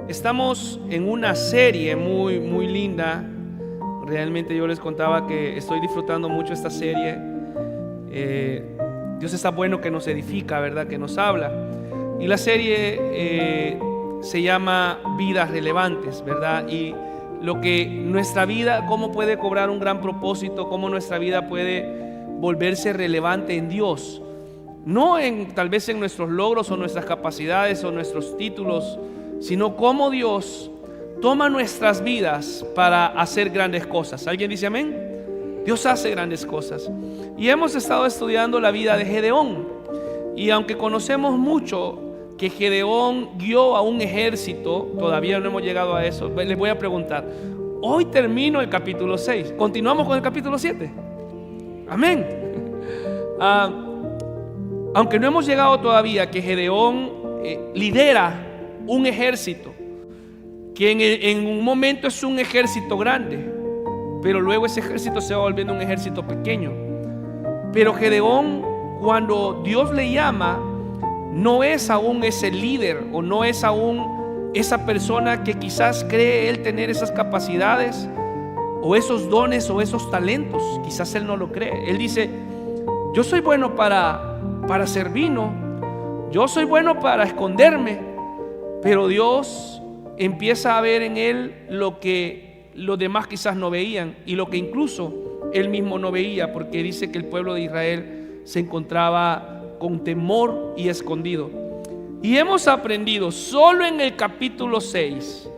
Estamos en una serie muy linda. Realmente yo les contaba que estoy disfrutando mucho esta serie. Dios está bueno, que nos edifica, ¿verdad? Que nos habla. Y la serie se llama Vidas Relevantes, ¿verdad? Y lo que nuestra vida, cómo puede cobrar un gran propósito, cómo nuestra vida puede volverse relevante en Dios. No tal vez en nuestros logros o nuestras capacidades o nuestros títulos, sino cómo Dios toma nuestras vidas para hacer grandes cosas. ¿Alguien dice amén? Dios hace grandes cosas. Y hemos estado estudiando la vida de Gedeón. Y aunque conocemos mucho que Gedeón guió a un ejército, todavía no hemos llegado a eso. Les voy a preguntar, hoy termino el capítulo 6. ¿Continuamos con el capítulo 7? Amén. Aunque no hemos llegado todavía que Gedeón lidera un ejército que en un momento es un ejército grande, pero luego ese ejército se va volviendo un ejército pequeño. Pero Gedeón, cuando Dios le llama, no es aún ese líder, o no es aún esa persona que quizás cree él tener esas capacidades o esos dones o esos talentos. Quizás él no lo cree. Él dice: yo soy bueno para hacer vino, yo soy bueno para esconderme. Pero Dios empieza a ver en él lo que los demás quizás no veían, y lo que incluso él mismo no veía, porque dice que el pueblo de Israel se encontraba con temor y escondido. Y hemos aprendido solo en el capítulo 6,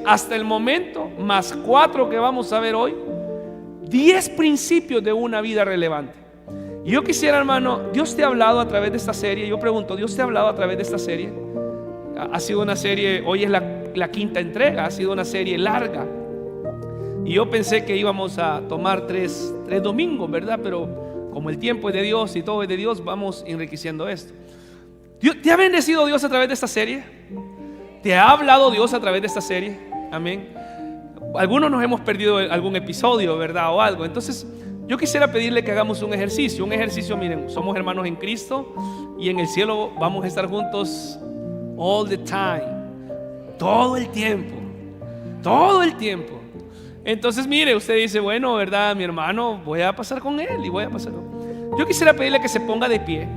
hasta el momento, más 4 que vamos a ver hoy, 10 principios de una vida relevante. Y yo quisiera, hermano, Dios te ha hablado a través de esta serie. Yo pregunto, ¿Dios te ha hablado a través de esta serie? Ha sido una serie, hoy es la quinta entrega, ha sido una serie larga. Y yo pensé que íbamos a tomar tres domingos, ¿verdad? Pero como el tiempo es de Dios y todo es de Dios, vamos enriqueciendo esto. ¿Te ha bendecido Dios a través de esta serie? ¿Te ha hablado Dios a través de esta serie? Amén. Algunos nos hemos perdido algún episodio, ¿verdad? O algo. Entonces yo quisiera pedirle que hagamos un ejercicio. Miren, somos hermanos en Cristo y en el cielo vamos a estar juntos all the time, todo el tiempo. Entonces mire, usted dice, bueno, ¿verdad? Mi hermano, voy a pasar con él y voy a pasar con... Yo quisiera pedirle que se ponga de pie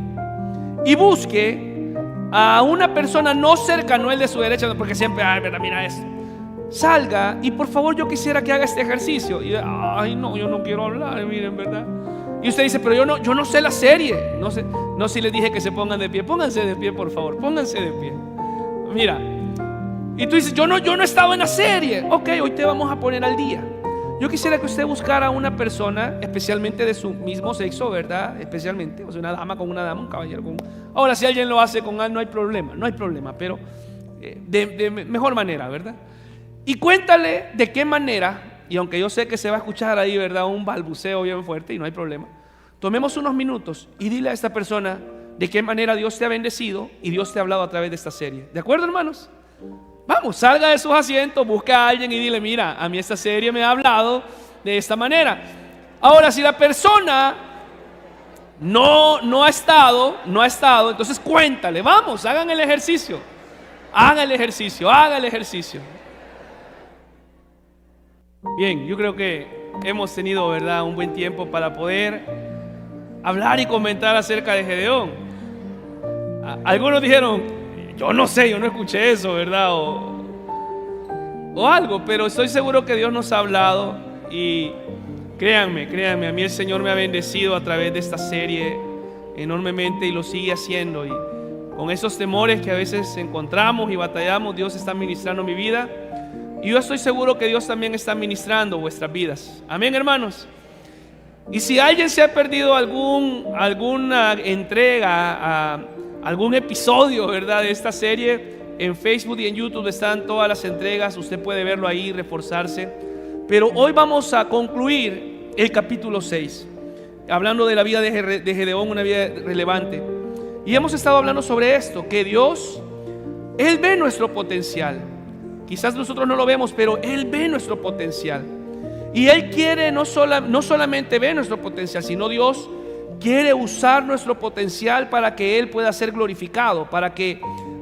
y busque a una persona no cercana a él de su derecha, porque siempre, ¿verdad? Mira esto. Salga y por favor yo quisiera que haga este ejercicio. Y no, yo no quiero hablar, miren, ¿verdad? Y usted dice, pero yo no sé la serie. No si les dije que se pongan de pie. Pónganse de pie, por favor, pónganse de pie. Mira, y tú dices, yo no he estado en la serie. Ok, hoy te vamos a poner al día. Yo quisiera que usted buscara a una persona, especialmente de su mismo sexo, ¿verdad? Especialmente, o sea, una dama con una dama, un caballero con... Ahora, si alguien lo hace con él, no hay problema, pero de mejor manera, ¿verdad? Y cuéntale de qué manera, y aunque yo sé que se va a escuchar ahí, ¿verdad?, un balbuceo bien fuerte, y no hay problema, tomemos unos minutos y dile a esta persona de qué manera Dios te ha bendecido y Dios te ha hablado a través de esta serie. ¿De acuerdo, hermanos? Vamos, salga de sus asientos, busca a alguien y dile, mira, a mí esta serie me ha hablado de esta manera. Ahora, si la persona no ha estado, entonces cuéntale. Vamos, hagan el ejercicio. Haga el ejercicio. Bien, yo creo que hemos tenido, ¿verdad?, un buen tiempo para poder hablar y comentar acerca de Gedeón. Algunos dijeron, yo no sé, yo no escuché eso, ¿verdad? O algo, pero estoy seguro que Dios nos ha hablado. Y créanme, a mí el Señor me ha bendecido a través de esta serie enormemente y lo sigue haciendo. Y con esos temores que a veces encontramos y batallamos, Dios está ministrando mi vida. Y yo estoy seguro que Dios también está ministrando vuestras vidas. Amén, hermanos. Y si alguien se ha perdido alguna entrega, algún episodio, ¿verdad?, de esta serie, en Facebook y en YouTube están todas las entregas. Usted puede verlo ahí, reforzarse. Pero hoy vamos a concluir el capítulo 6, hablando de la vida de Gedeón, una vida relevante. Y hemos estado hablando sobre esto, que Dios, Él ve nuestro potencial. Quizás nosotros no lo vemos, pero Él ve nuestro potencial. Y Él quiere no solamente ver nuestro potencial, sino Dios quiere usar nuestro potencial para que Él pueda ser glorificado, para que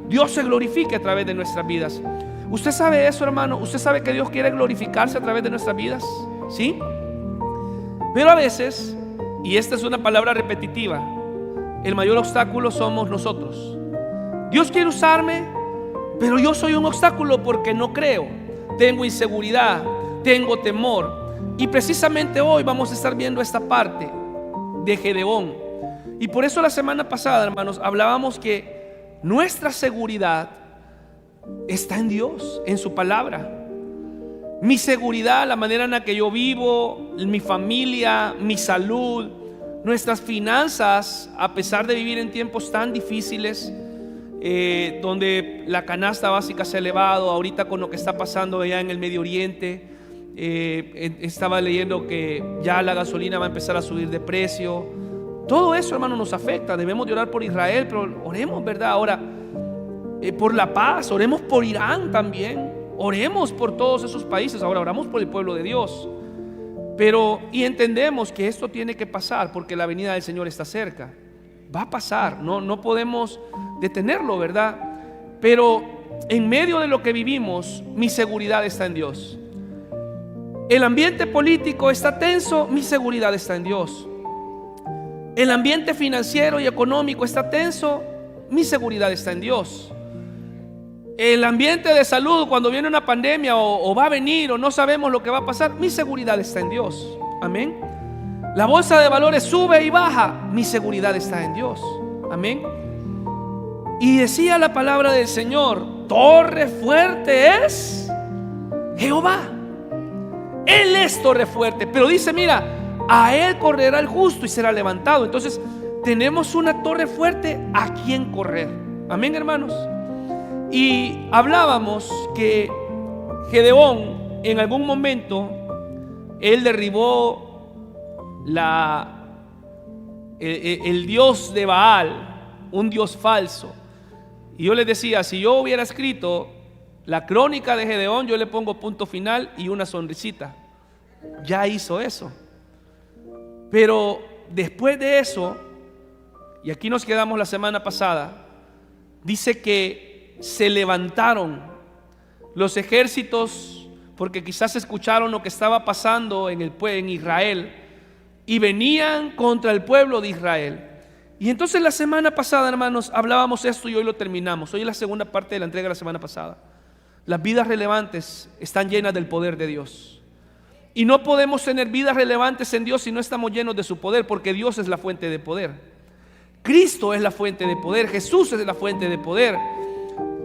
Dios se glorifique a través de nuestras vidas. ¿Usted sabe eso, hermano? ¿Usted sabe que Dios quiere glorificarse a través de nuestras vidas? ¿Sí? Pero a veces, y esta es una palabra repetitiva, el mayor obstáculo somos nosotros. Dios quiere usarme, pero yo soy un obstáculo porque no creo. Tengo inseguridad, tengo temor. Y precisamente hoy vamos a estar viendo esta parte de Gedeón. Y por eso la semana pasada, hermanos, hablábamos que nuestra seguridad está en Dios, en su palabra. Mi seguridad, la manera en la que yo vivo, mi familia, mi salud, nuestras finanzas, a pesar de vivir en tiempos tan difíciles, donde la canasta básica se ha elevado, ahorita con lo que está pasando allá en el Medio Oriente, estaba leyendo que ya la gasolina va a empezar a subir de precio. Todo eso, hermano, nos afecta. Debemos de orar por Israel, pero oremos, ¿verdad? Ahora, por la paz, oremos por Irán también, oremos por todos esos países. Ahora oramos por el pueblo de Dios, pero y entendemos que esto tiene que pasar porque la venida del Señor está cerca. Va a pasar, no podemos detenerlo, ¿verdad? Pero en medio de lo que vivimos, mi seguridad está en Dios. El ambiente político está tenso, mi seguridad está en Dios. El ambiente financiero y económico está tenso, mi seguridad está en Dios. El ambiente de salud, cuando viene una pandemia o va a venir o no sabemos lo que va a pasar, mi seguridad está en Dios. Amén. La bolsa de valores sube y baja, mi seguridad está en Dios. Amén. Y decía la palabra del Señor: torre fuerte es Jehová. Él es torre fuerte. Pero dice, mira, a Él correrá el justo y será levantado. Entonces tenemos una torre fuerte a quien correr. Amén, hermanos. Y hablábamos que Gedeón en algún momento él derribó el dios de Baal, un dios falso. Y yo les decía, si yo hubiera escrito la crónica de Gedeón, yo le pongo punto final y una sonrisita. Ya hizo eso. Pero después de eso, y aquí nos quedamos la semana pasada, dice que se levantaron los ejércitos, porque quizás escucharon lo que estaba pasando en Israel, y venían contra el pueblo de Israel. Y entonces la semana pasada, hermanos, hablábamos esto y hoy lo terminamos. Hoy es la segunda parte de la entrega de la semana pasada. Las vidas relevantes están llenas del poder de Dios. Y no podemos tener vidas relevantes en Dios si no estamos llenos de su poder, porque Dios es la fuente de poder. Cristo es la fuente de poder. Jesús es la fuente de poder.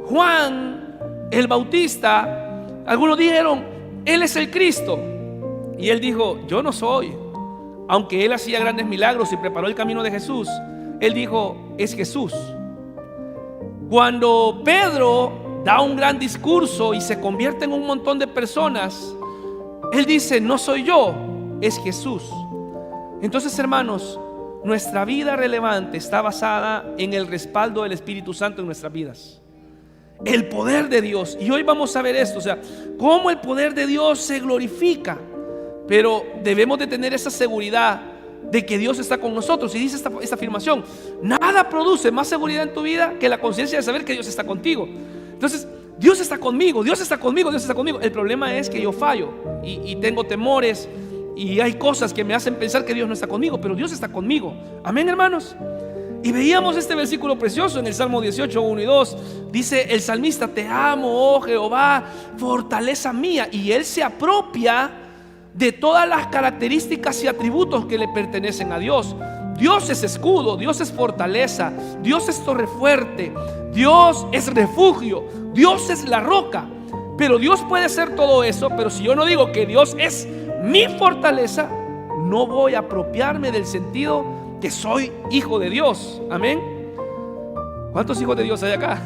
Juan el Bautista, algunos dijeron, Él es el Cristo. Y Él dijo, yo no soy. Aunque Él hacía grandes milagros y preparó el camino de Jesús, Él dijo, es Jesús. Cuando Pedro da un gran discurso y se convierte en un montón de personas, Él dice, no soy yo, es Jesús. Entonces, hermanos, nuestra vida relevante está basada en el respaldo del Espíritu Santo en nuestras vidas. El poder de Dios. Y hoy vamos a ver esto, o sea, cómo el poder de Dios se glorifica. Pero debemos de tener esa seguridad de que Dios está con nosotros. Y dice esta afirmación: nada produce más seguridad en tu vida que la conciencia de saber que Dios está contigo. Entonces, Dios está conmigo, Dios está conmigo, Dios está conmigo. El problema es que yo fallo y tengo temores y hay cosas que me hacen pensar que Dios no está conmigo, pero Dios está conmigo. Amén, hermanos. Y veíamos este versículo precioso en el Salmo 18, 1 y 2. Dice el salmista: te amo, oh Jehová, fortaleza mía. Y él se apropia de todas las características y atributos que le pertenecen a Dios. Dios es escudo, Dios es fortaleza, Dios es torre fuerte, Dios es refugio, Dios es la roca. Pero Dios puede ser todo eso, pero si yo no digo que Dios es mi fortaleza, no voy a apropiarme del sentido que soy hijo de Dios. Amén. ¿Cuántos hijos de Dios hay acá?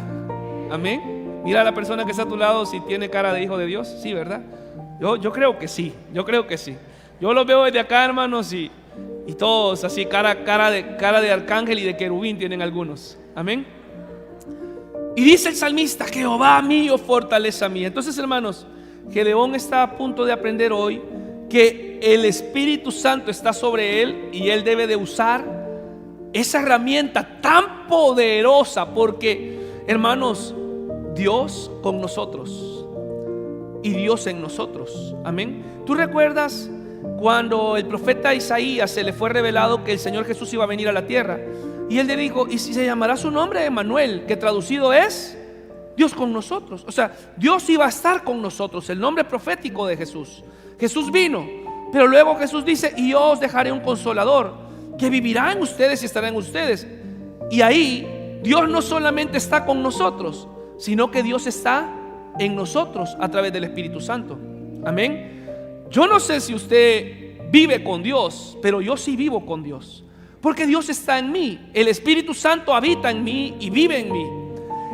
Amén. Mira a la persona que está a tu lado si tiene cara de hijo de Dios. Sí, ¿verdad? Yo creo que sí. Yo creo que sí. Yo los veo desde acá, hermanos, y todos así, cara de arcángel y de querubín tienen algunos. Amén. Y dice el salmista: Jehová mío, fortaleza mía. Entonces, hermanos, Gedeón está a punto de aprender hoy que el Espíritu Santo está sobre él y él debe de usar esa herramienta tan poderosa, porque, hermanos, Dios con nosotros y Dios en nosotros. Amén. ¿Tú recuerdas cuando el profeta Isaías se le fue revelado que el Señor Jesús iba a venir a la tierra? Y él le dijo: y si se llamará su nombre Emmanuel, que traducido es Dios con nosotros. O sea, Dios iba a estar con nosotros, el nombre profético de Jesús. Jesús vino, pero luego Jesús dice: y yo os dejaré un consolador que vivirá en ustedes y estará en ustedes. Y ahí Dios no solamente está con nosotros, sino que Dios está en nosotros a través del Espíritu Santo. Amén. Yo no sé si usted vive con Dios, pero yo sí vivo con Dios, porque Dios está en mí. El Espíritu Santo habita en mí y vive en mí.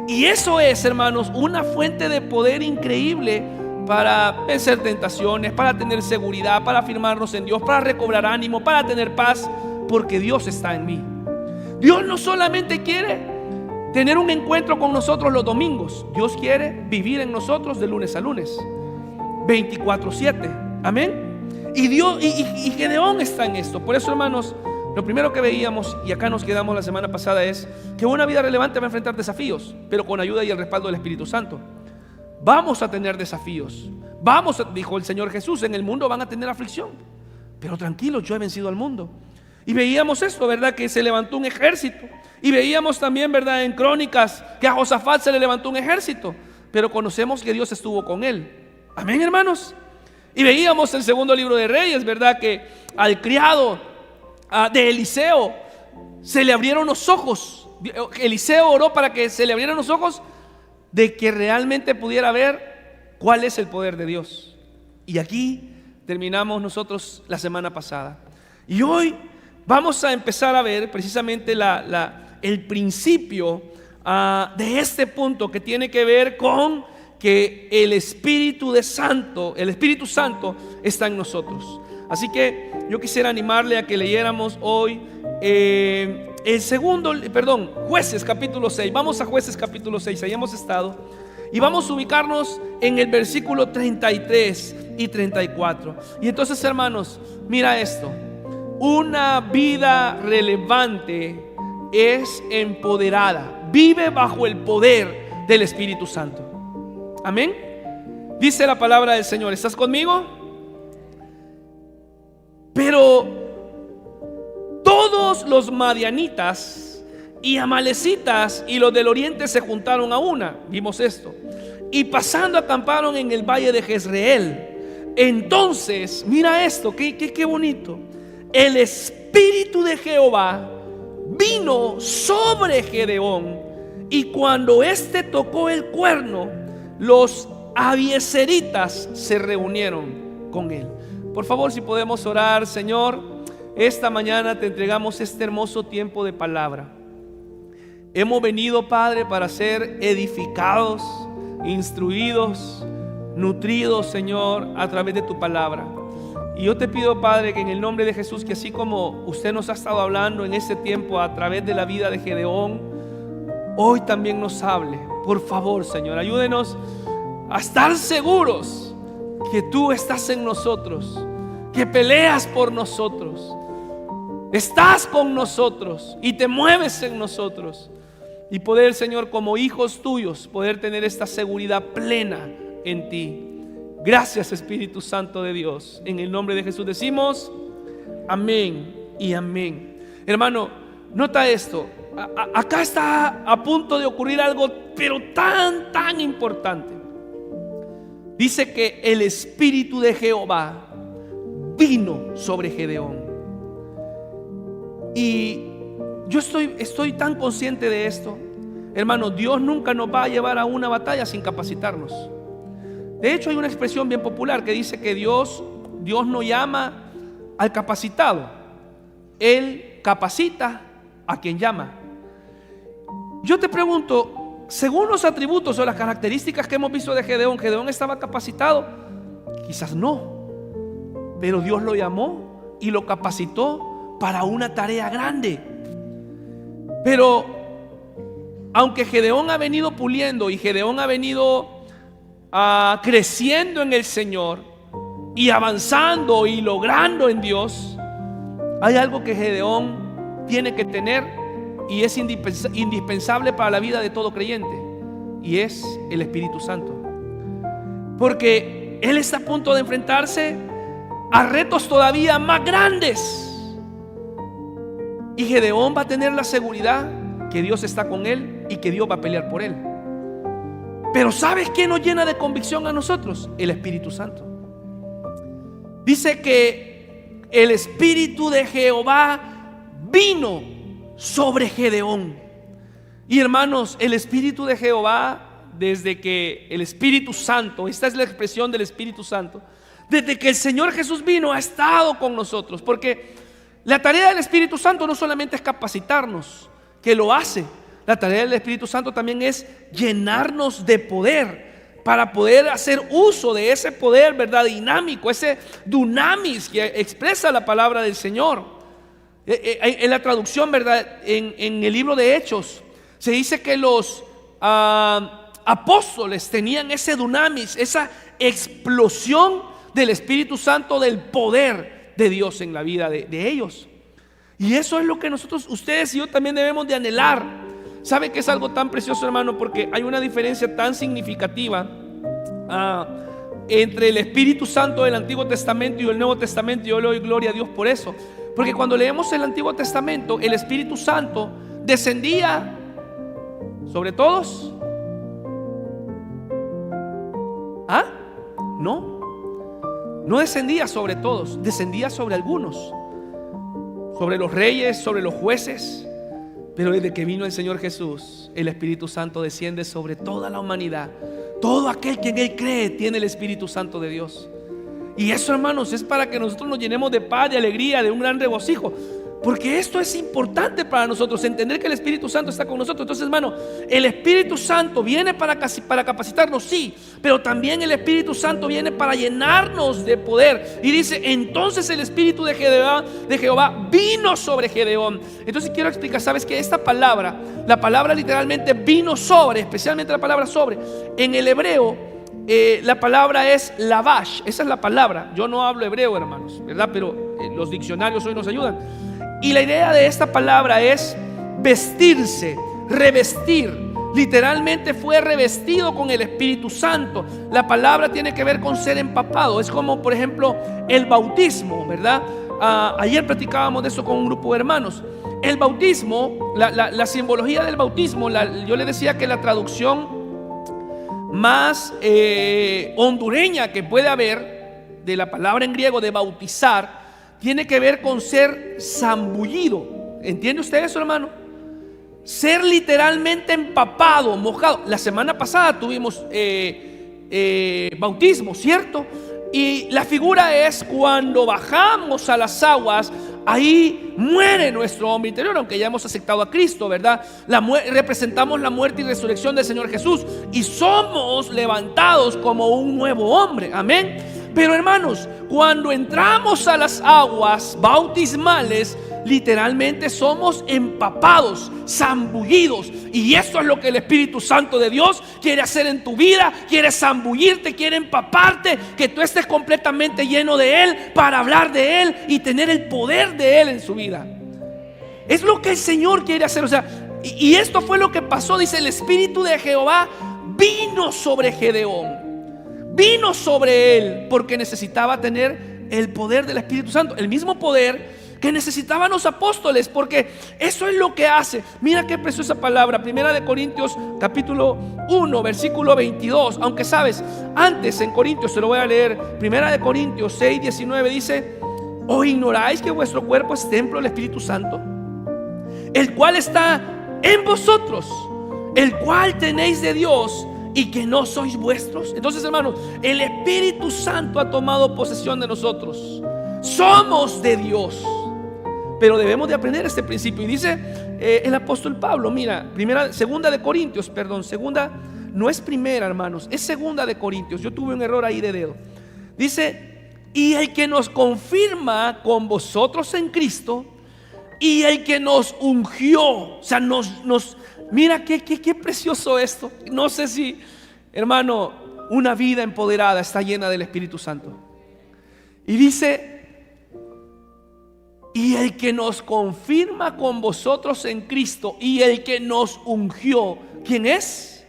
Y eso es, hermanos, una fuente de poder increíble para vencer tentaciones, para tener seguridad, para afirmarnos en Dios, para recobrar ánimo, para tener paz, porque Dios está en mí. Dios no solamente quiere tener un encuentro con nosotros los domingos, Dios quiere vivir en nosotros de lunes a lunes, 24/7. Amén. Y Dios y Gedeón está en esto. Por eso, hermanos, lo primero que veíamos, y acá nos quedamos la semana pasada, es que una vida relevante va a enfrentar desafíos, pero con ayuda y el respaldo del Espíritu Santo. Vamos a tener desafíos. Dijo el Señor Jesús: en el mundo van a tener aflicción, pero tranquilos, yo he vencido al mundo. Y veíamos esto, ¿verdad? Que se levantó un ejército. Y veíamos también, ¿verdad?, en Crónicas, que a Josafat se le levantó un ejército, pero conocemos que Dios estuvo con él. Amén, hermanos. Y veíamos el segundo libro de Reyes, ¿verdad?, que al criado de Eliseo se le abrieron los ojos. Eliseo oró para que se le abrieran los ojos, de que realmente pudiera ver cuál es el poder de Dios. Y aquí terminamos nosotros la semana pasada. Y hoy vamos a empezar a ver precisamente el principio de este punto, que tiene que ver con que el Espíritu Santo está en nosotros. Así que yo quisiera animarle a que leyéramos hoy Jueces capítulo 6. Vamos a Jueces capítulo 6, ahí hemos estado. Y vamos a ubicarnos en el versículo 33 y 34. Y entonces, hermanos, mira esto. Una vida relevante es empoderada, vive bajo el poder del Espíritu Santo. Amén. Dice la palabra del Señor. ¿Estás conmigo? Pero todos los madianitas y amalecitas y los del oriente se juntaron a una. Vimos esto. Y pasando acamparon en el valle de Jezreel. Entonces, mira esto, qué bonito. El Espíritu de Jehová vino sobre Gedeón, y cuando éste tocó el cuerno, los abiezeritas se reunieron con él. Por favor, si podemos orar. Señor, esta mañana te entregamos este hermoso tiempo de palabra. Hemos venido, Padre, para ser edificados, instruidos, nutridos, Señor, a través de tu palabra. Y yo te pido, Padre, que en el nombre de Jesús, que así como usted nos ha estado hablando en este tiempo a través de la vida de Gedeón, hoy también nos hable. Por favor, Señor, ayúdenos a estar seguros que tú estás en nosotros, que peleas por nosotros, estás con nosotros y te mueves en nosotros. Y poder, Señor, como hijos tuyos, poder tener esta seguridad plena en ti. Gracias, Espíritu Santo de Dios. En el nombre de Jesús decimos amén y amén. Hermano, nota esto. Acá está a punto de ocurrir algo, pero tan importante. Dice que el Espíritu de Jehová vino sobre Gedeón. Y yo estoy tan consciente de esto. Hermano, Dios nunca nos va a llevar a una batalla sin capacitarnos. De hecho, hay una expresión bien popular que dice que Dios no llama al capacitado, Él capacita a quien llama. Yo te pregunto, según los atributos o las características que hemos visto de Gedeón, ¿Gedeón estaba capacitado? Quizás no, pero Dios lo llamó y lo capacitó para una tarea grande. Pero aunque Gedeón ha venido puliendo y Gedeón ha venido creciendo en el Señor, y avanzando y logrando en Dios, hay algo que Gedeón tiene que tener y es indispensable para la vida de todo creyente, y es el Espíritu Santo. Porque él está a punto de enfrentarse a retos todavía más grandes, y Gedeón va a tener la seguridad que Dios está con él y que Dios va a pelear por él. Pero ¿sabes qué nos llena de convicción a nosotros? El Espíritu Santo. Dice que el Espíritu de Jehová vino sobre Gedeón. Y hermanos, el Espíritu de Jehová, desde que el Espíritu Santo, esta es la expresión del Espíritu Santo, desde que el Señor Jesús vino, ha estado con nosotros. Porque la tarea del Espíritu Santo no solamente es capacitarnos, que lo hace. La tarea del Espíritu Santo también es llenarnos de poder, para poder hacer uso de ese poder, ¿verdad? Dinámico, ese dunamis que expresa la palabra del Señor. En la traducción, ¿verdad? En el libro de Hechos se dice que los apóstoles tenían ese dunamis, esa explosión del Espíritu Santo, del poder de Dios en la vida de ellos. Y eso es lo que nosotros, ustedes y yo también debemos de anhelar. ¿Sabe que es algo tan precioso, hermano? Porque hay una diferencia tan significativa entre el Espíritu Santo del Antiguo Testamento y el Nuevo Testamento. Yo le doy gloria a Dios por eso. Porque cuando leemos el Antiguo Testamento, el Espíritu Santo descendía sobre todos. No descendía sobre todos, descendía sobre algunos, sobre los reyes, sobre los jueces. Pero desde que vino el Señor Jesús, el Espíritu Santo desciende sobre toda la humanidad. Todo aquel que en Él cree tiene el Espíritu Santo de Dios. Y eso, hermanos, es para que nosotros nos llenemos de paz, de alegría, de un gran regocijo. Porque esto es importante para nosotros, entender que el Espíritu Santo está con nosotros. Entonces, hermano, el Espíritu Santo viene para capacitarnos, sí, pero también el Espíritu Santo viene para llenarnos de poder. Y dice, entonces el Espíritu de Jehová vino sobre Gedeón. Entonces quiero explicar, sabes que esta palabra, la palabra literalmente vino sobre, especialmente la palabra sobre, en el hebreo, la palabra es lavash. Esa es la palabra. Yo no hablo hebreo, hermanos, ¿verdad? Pero los diccionarios hoy nos ayudan. Y la idea de esta palabra es vestirse, revestir. Literalmente fue revestido con el Espíritu Santo. La palabra tiene que ver con ser empapado. Es como, por ejemplo, el bautismo, ¿verdad? Ayer platicábamos de eso con un grupo de hermanos. El bautismo, la simbología del bautismo, yo le decía que la traducción más hondureña que puede haber de la palabra en griego de bautizar tiene que ver con ser zambullido. ¿Entiende usted eso, hermano? Ser literalmente empapado, mojado. La semana pasada tuvimos bautismo, ¿cierto? Y la figura es cuando bajamos a las aguas. Ahí muere nuestro hombre interior, aunque ya hemos aceptado a Cristo, ¿verdad? Representamos la muerte y resurrección del Señor Jesús y somos levantados como un nuevo hombre, amén. Pero hermanos, cuando entramos a las aguas bautismales, literalmente somos empapados, zambullidos. Y esto es lo que el Espíritu Santo de Dios quiere hacer en tu vida. Quiere zambullirte, quiere empaparte, que tú estés completamente lleno de Él, para hablar de Él y tener el poder de Él en su vida. Es lo que el Señor quiere hacer. O sea, y esto fue lo que pasó. Dice, el Espíritu de Jehová vino sobre Gedeón. Vino sobre él porque necesitaba tener el poder del Espíritu Santo, el mismo poder que necesitaban los apóstoles, porque eso es lo que hace. Mira qué preciosa palabra, Primera de Corintios capítulo 1 versículo 22. Aunque sabes, antes en Corintios, se lo voy a leer, Primera de Corintios 6, 19 dice: ¿o ignoráis que vuestro cuerpo es templo del Espíritu Santo, el cual está en vosotros, el cual tenéis de Dios, y que no sois vuestros? Entonces, hermanos, el Espíritu Santo ha tomado posesión de nosotros. Somos de Dios, pero debemos de aprender este principio. Y dice el apóstol Pablo, mira, segunda de Corintios, no es primera, hermanos, es segunda de Corintios. Yo tuve un error ahí de dedo. Dice: y el que nos confirma con vosotros en Cristo, y el que nos ungió. O sea, mira qué precioso esto. No sé si, hermano, una vida empoderada está llena del Espíritu Santo. Y dice: y el que nos confirma con vosotros en Cristo y el que nos ungió, ¿quién es?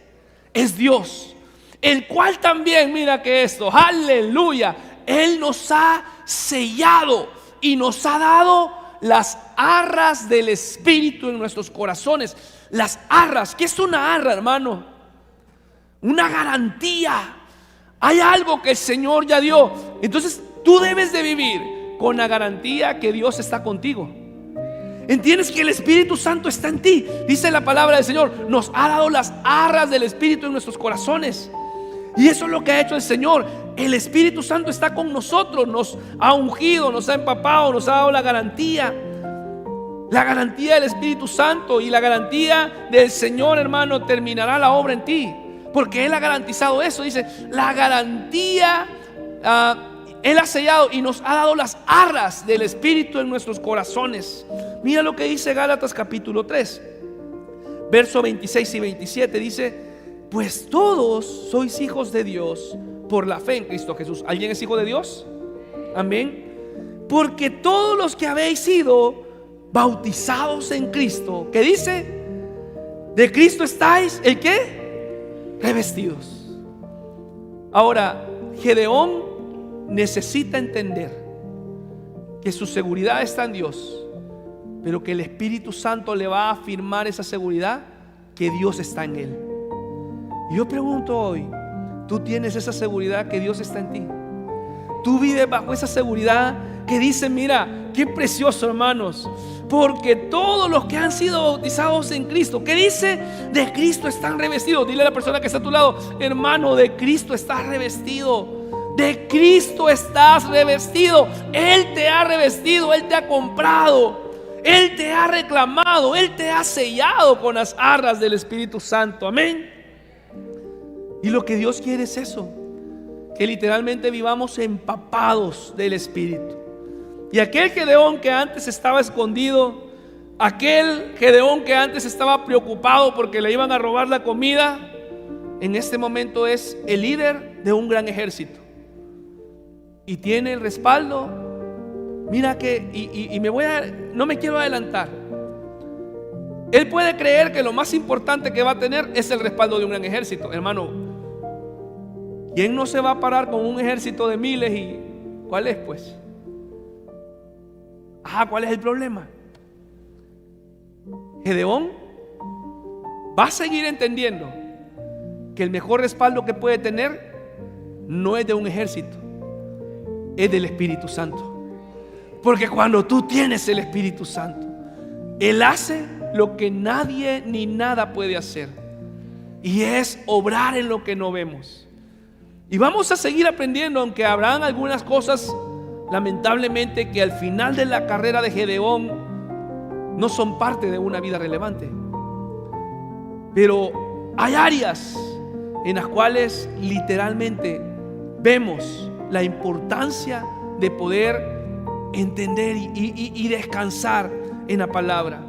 Es Dios, el cual también, mira que esto, aleluya, Él nos ha sellado y nos ha dado las arras del Espíritu en nuestros corazones. Las arras, ¿qué es una arra, hermano? Una garantía. Hay algo que el Señor ya dio. Entonces tú debes de vivir con la garantía que Dios está contigo. Entiendes que el Espíritu Santo está en ti. Dice la palabra del Señor: nos ha dado las arras del Espíritu en nuestros corazones. Y eso es lo que ha hecho el Señor. El Espíritu Santo está con nosotros. Nos ha ungido, nos ha empapado, nos ha dado la garantía. La garantía del Espíritu Santo y la garantía del Señor, hermano, terminará la obra en ti, porque Él ha garantizado eso. Dice: la garantía, Él ha sellado y nos ha dado las arras del Espíritu en nuestros corazones. Mira lo que dice Gálatas capítulo 3, verso 26 y 27. Dice: pues todos sois hijos de Dios por la fe en Cristo Jesús. ¿Alguien es hijo de Dios? Amén. Porque todos los que habéis sido bautizados en Cristo, ¿qué dice? De Cristo estáis, ¿el qué? Revestidos. Ahora, Gedeón necesita entender que su seguridad está en Dios, pero que el Espíritu Santo le va a afirmar esa seguridad, que Dios está en él. Y yo pregunto hoy: ¿tú tienes esa seguridad que Dios está en ti? ¿Tú vives bajo esa seguridad que dice: mira, qué precioso, hermanos, porque todos los que han sido bautizados en Cristo, ¿qué dice? De Cristo están revestidos. Dile a la persona que está a tu lado: hermano, de Cristo estás revestido. De Cristo estás revestido. Él te ha revestido, Él te ha comprado, Él te ha reclamado, Él te ha sellado con las arras del Espíritu Santo. Amén. Y lo que Dios quiere es eso, que literalmente vivamos empapados del Espíritu. Y aquel Gedeón que antes estaba escondido, aquel Gedeón que antes estaba preocupado porque le iban a robar la comida, en este momento es el líder de un gran ejército y tiene el respaldo. Mira que, no me quiero adelantar. Él puede creer que lo más importante que va a tener es el respaldo de un gran ejército. Hermano, ¿quién no se va a parar con un ejército de miles? ¿Y cuál es, pues? ¿Cuál es el problema? Gedeón va a seguir entendiendo que el mejor respaldo que puede tener no es de un ejército, es del Espíritu Santo. Porque cuando tú tienes el Espíritu Santo, Él hace lo que nadie ni nada puede hacer, y es obrar en lo que no vemos. Y vamos a seguir aprendiendo, aunque habrán algunas cosas, lamentablemente, que al final de la carrera de Gedeón no son parte de una vida relevante. Pero hay áreas en las cuales literalmente vemos la importancia de poder entender y descansar en la palabra.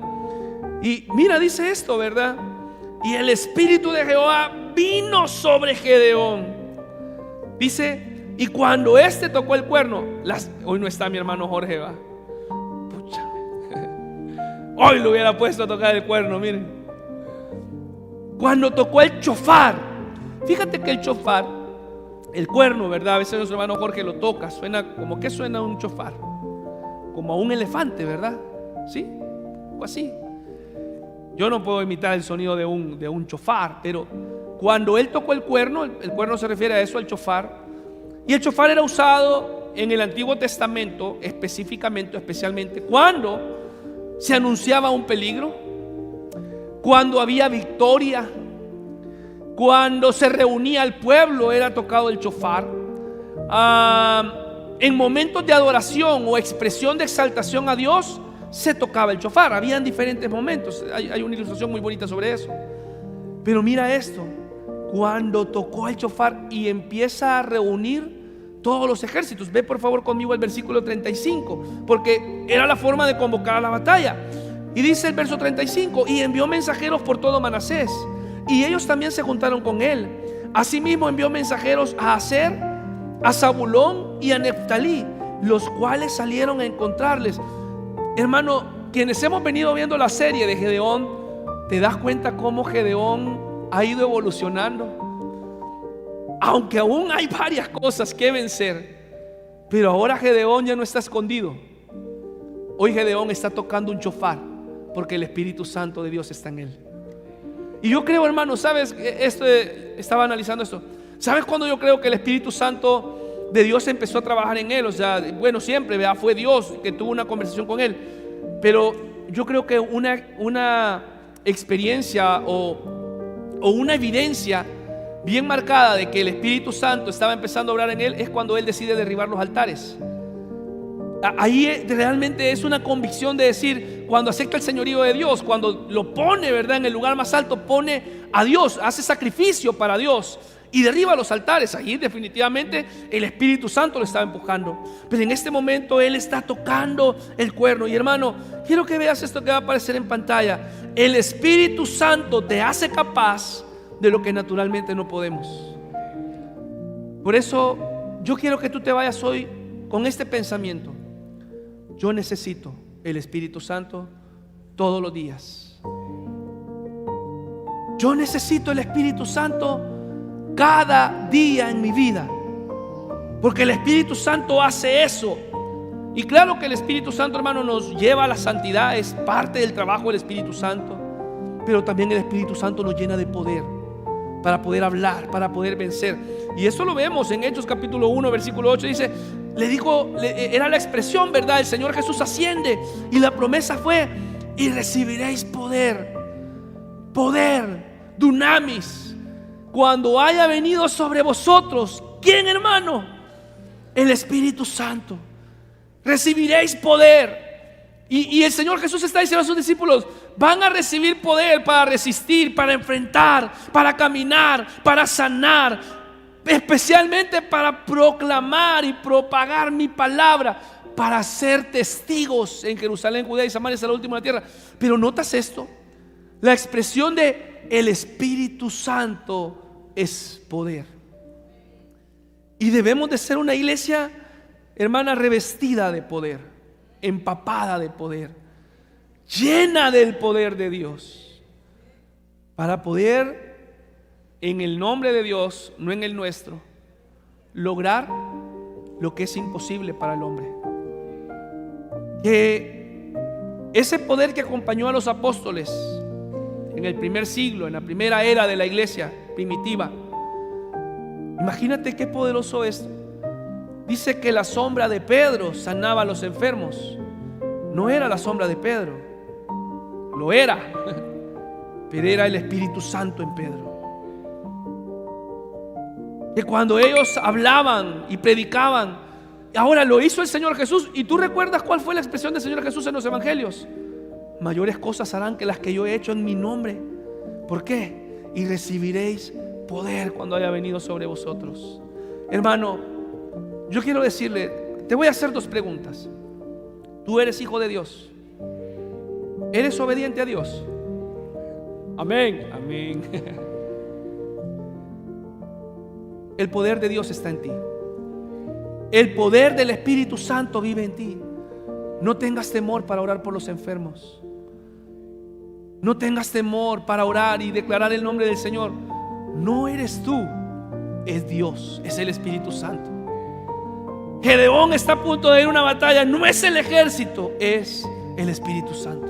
Y mira, dice esto, ¿verdad? Y el Espíritu de Jehová vino sobre Gedeón. Dice: y cuando éste tocó el cuerno, hoy no está mi hermano Jorge, va. Pucha. Hoy lo hubiera puesto a tocar el cuerno, miren. Cuando tocó el chofar, fíjate que el chofar, el cuerno, ¿verdad? A veces nuestro hermano Jorge lo toca, suena como que suena un chofar, como a un elefante, ¿verdad? ¿Sí? O así. Yo no puedo imitar el sonido de un chofar, pero cuando él tocó el cuerno se refiere a eso, al chofar. Y el chofar era usado en el Antiguo Testamento especialmente cuando se anunciaba un peligro, cuando había victoria, cuando se reunía el pueblo, era tocado el chofar. En momentos de adoración o expresión de exaltación a Dios, se tocaba el chofar. Habían diferentes momentos. Hay una ilustración muy bonita sobre eso. Pero mira esto: cuando tocó el chofar y empieza a reunir todos los ejércitos. Ve por favor conmigo al versículo 35, porque era la forma de convocar a la batalla. Y dice el verso 35: y envió mensajeros por todo Manasés, y ellos también se juntaron con él. Asimismo envió mensajeros a Aser, a Zabulón y a Neftalí, los cuales salieron a encontrarles. Hermano, quienes hemos venido viendo la serie de Gedeón, te das cuenta cómo Gedeón ha ido evolucionando. Aunque aún hay varias cosas que vencer, pero ahora Gedeón ya no está escondido. Hoy Gedeón está tocando un shofar, porque el Espíritu Santo de Dios está en él. Y yo creo, hermano, ¿sabes? Estaba analizando esto. ¿Sabes cuándo yo creo que el Espíritu Santo de Dios empezó a trabajar en él? O sea, bueno, siempre, ¿verdad? Fue Dios que tuvo una conversación con él. Pero yo creo que una experiencia o una evidencia bien marcada de que el Espíritu Santo estaba empezando a obrar en él es cuando él decide derribar los altares. Ahí realmente es una convicción de decir, cuando acepta el señorío de Dios, cuando lo pone, ¿verdad?, en el lugar más alto, pone a Dios, hace sacrificio para Dios y derriba los altares. Ahí definitivamente el Espíritu Santo lo estaba empujando. Pero en este momento él está tocando el cuerno. Y hermano, quiero que veas esto que va a aparecer en pantalla. El Espíritu Santo te hace capaz de lo que naturalmente no podemos. Por eso yo quiero que tú te vayas hoy con este pensamiento: yo necesito el Espíritu Santo todos los días. Yo necesito el Espíritu Santo cada día en mi vida, porque el Espíritu Santo hace eso. Y claro que el Espíritu Santo, hermano, nos lleva a la santidad, es parte del trabajo del Espíritu Santo. Pero también el Espíritu Santo nos llena de poder para poder hablar, para poder vencer. Y eso lo vemos en Hechos capítulo 1 versículo 8. Dice, era la expresión, ¿verdad? El Señor Jesús asciende y la promesa fue: y recibiréis poder, dunamis, cuando haya venido sobre vosotros. ¿Quién, hermano? El Espíritu Santo. Recibiréis poder. Y el Señor Jesús está diciendo a sus discípulos: van a recibir poder para resistir, para enfrentar, para caminar, para sanar, especialmente para proclamar y propagar mi palabra, para ser testigos en Jerusalén, Judea y Samaria hasta lo último de la tierra. Pero ¿notas esto? La expresión de el Espíritu Santo es poder. Y debemos de ser una iglesia, hermana, revestida de poder, empapada de poder, llena del poder de Dios, para poder, en el nombre de Dios, no en el nuestro, lograr lo que es imposible para el hombre. Que ese poder que acompañó a los apóstoles en el primer siglo, en la primera era de la iglesia primitiva, imagínate qué poderoso es. Dice que la sombra de Pedro sanaba a los enfermos. No era la sombra de Pedro, lo era, pero era el Espíritu Santo en Pedro. Que cuando ellos hablaban y predicaban, ahora lo hizo el Señor Jesús. Y tú recuerdas cuál fue la expresión del Señor Jesús en los evangelios: mayores cosas harán que las que yo he hecho en mi nombre. ¿Por qué? Y recibiréis poder cuando haya venido sobre vosotros. Hermano, yo quiero decirle, te voy a hacer dos preguntas. Tú eres hijo de Dios. ¿Eres obediente a Dios? Amén, amén. El poder de Dios está en ti. El poder del Espíritu Santo vive en ti. No tengas temor para orar por los enfermos. No tengas temor para orar y declarar el nombre del Señor. No eres tú, es Dios, es el Espíritu Santo. Gedeón está a punto de ir a una batalla. No es el ejército, es el Espíritu Santo.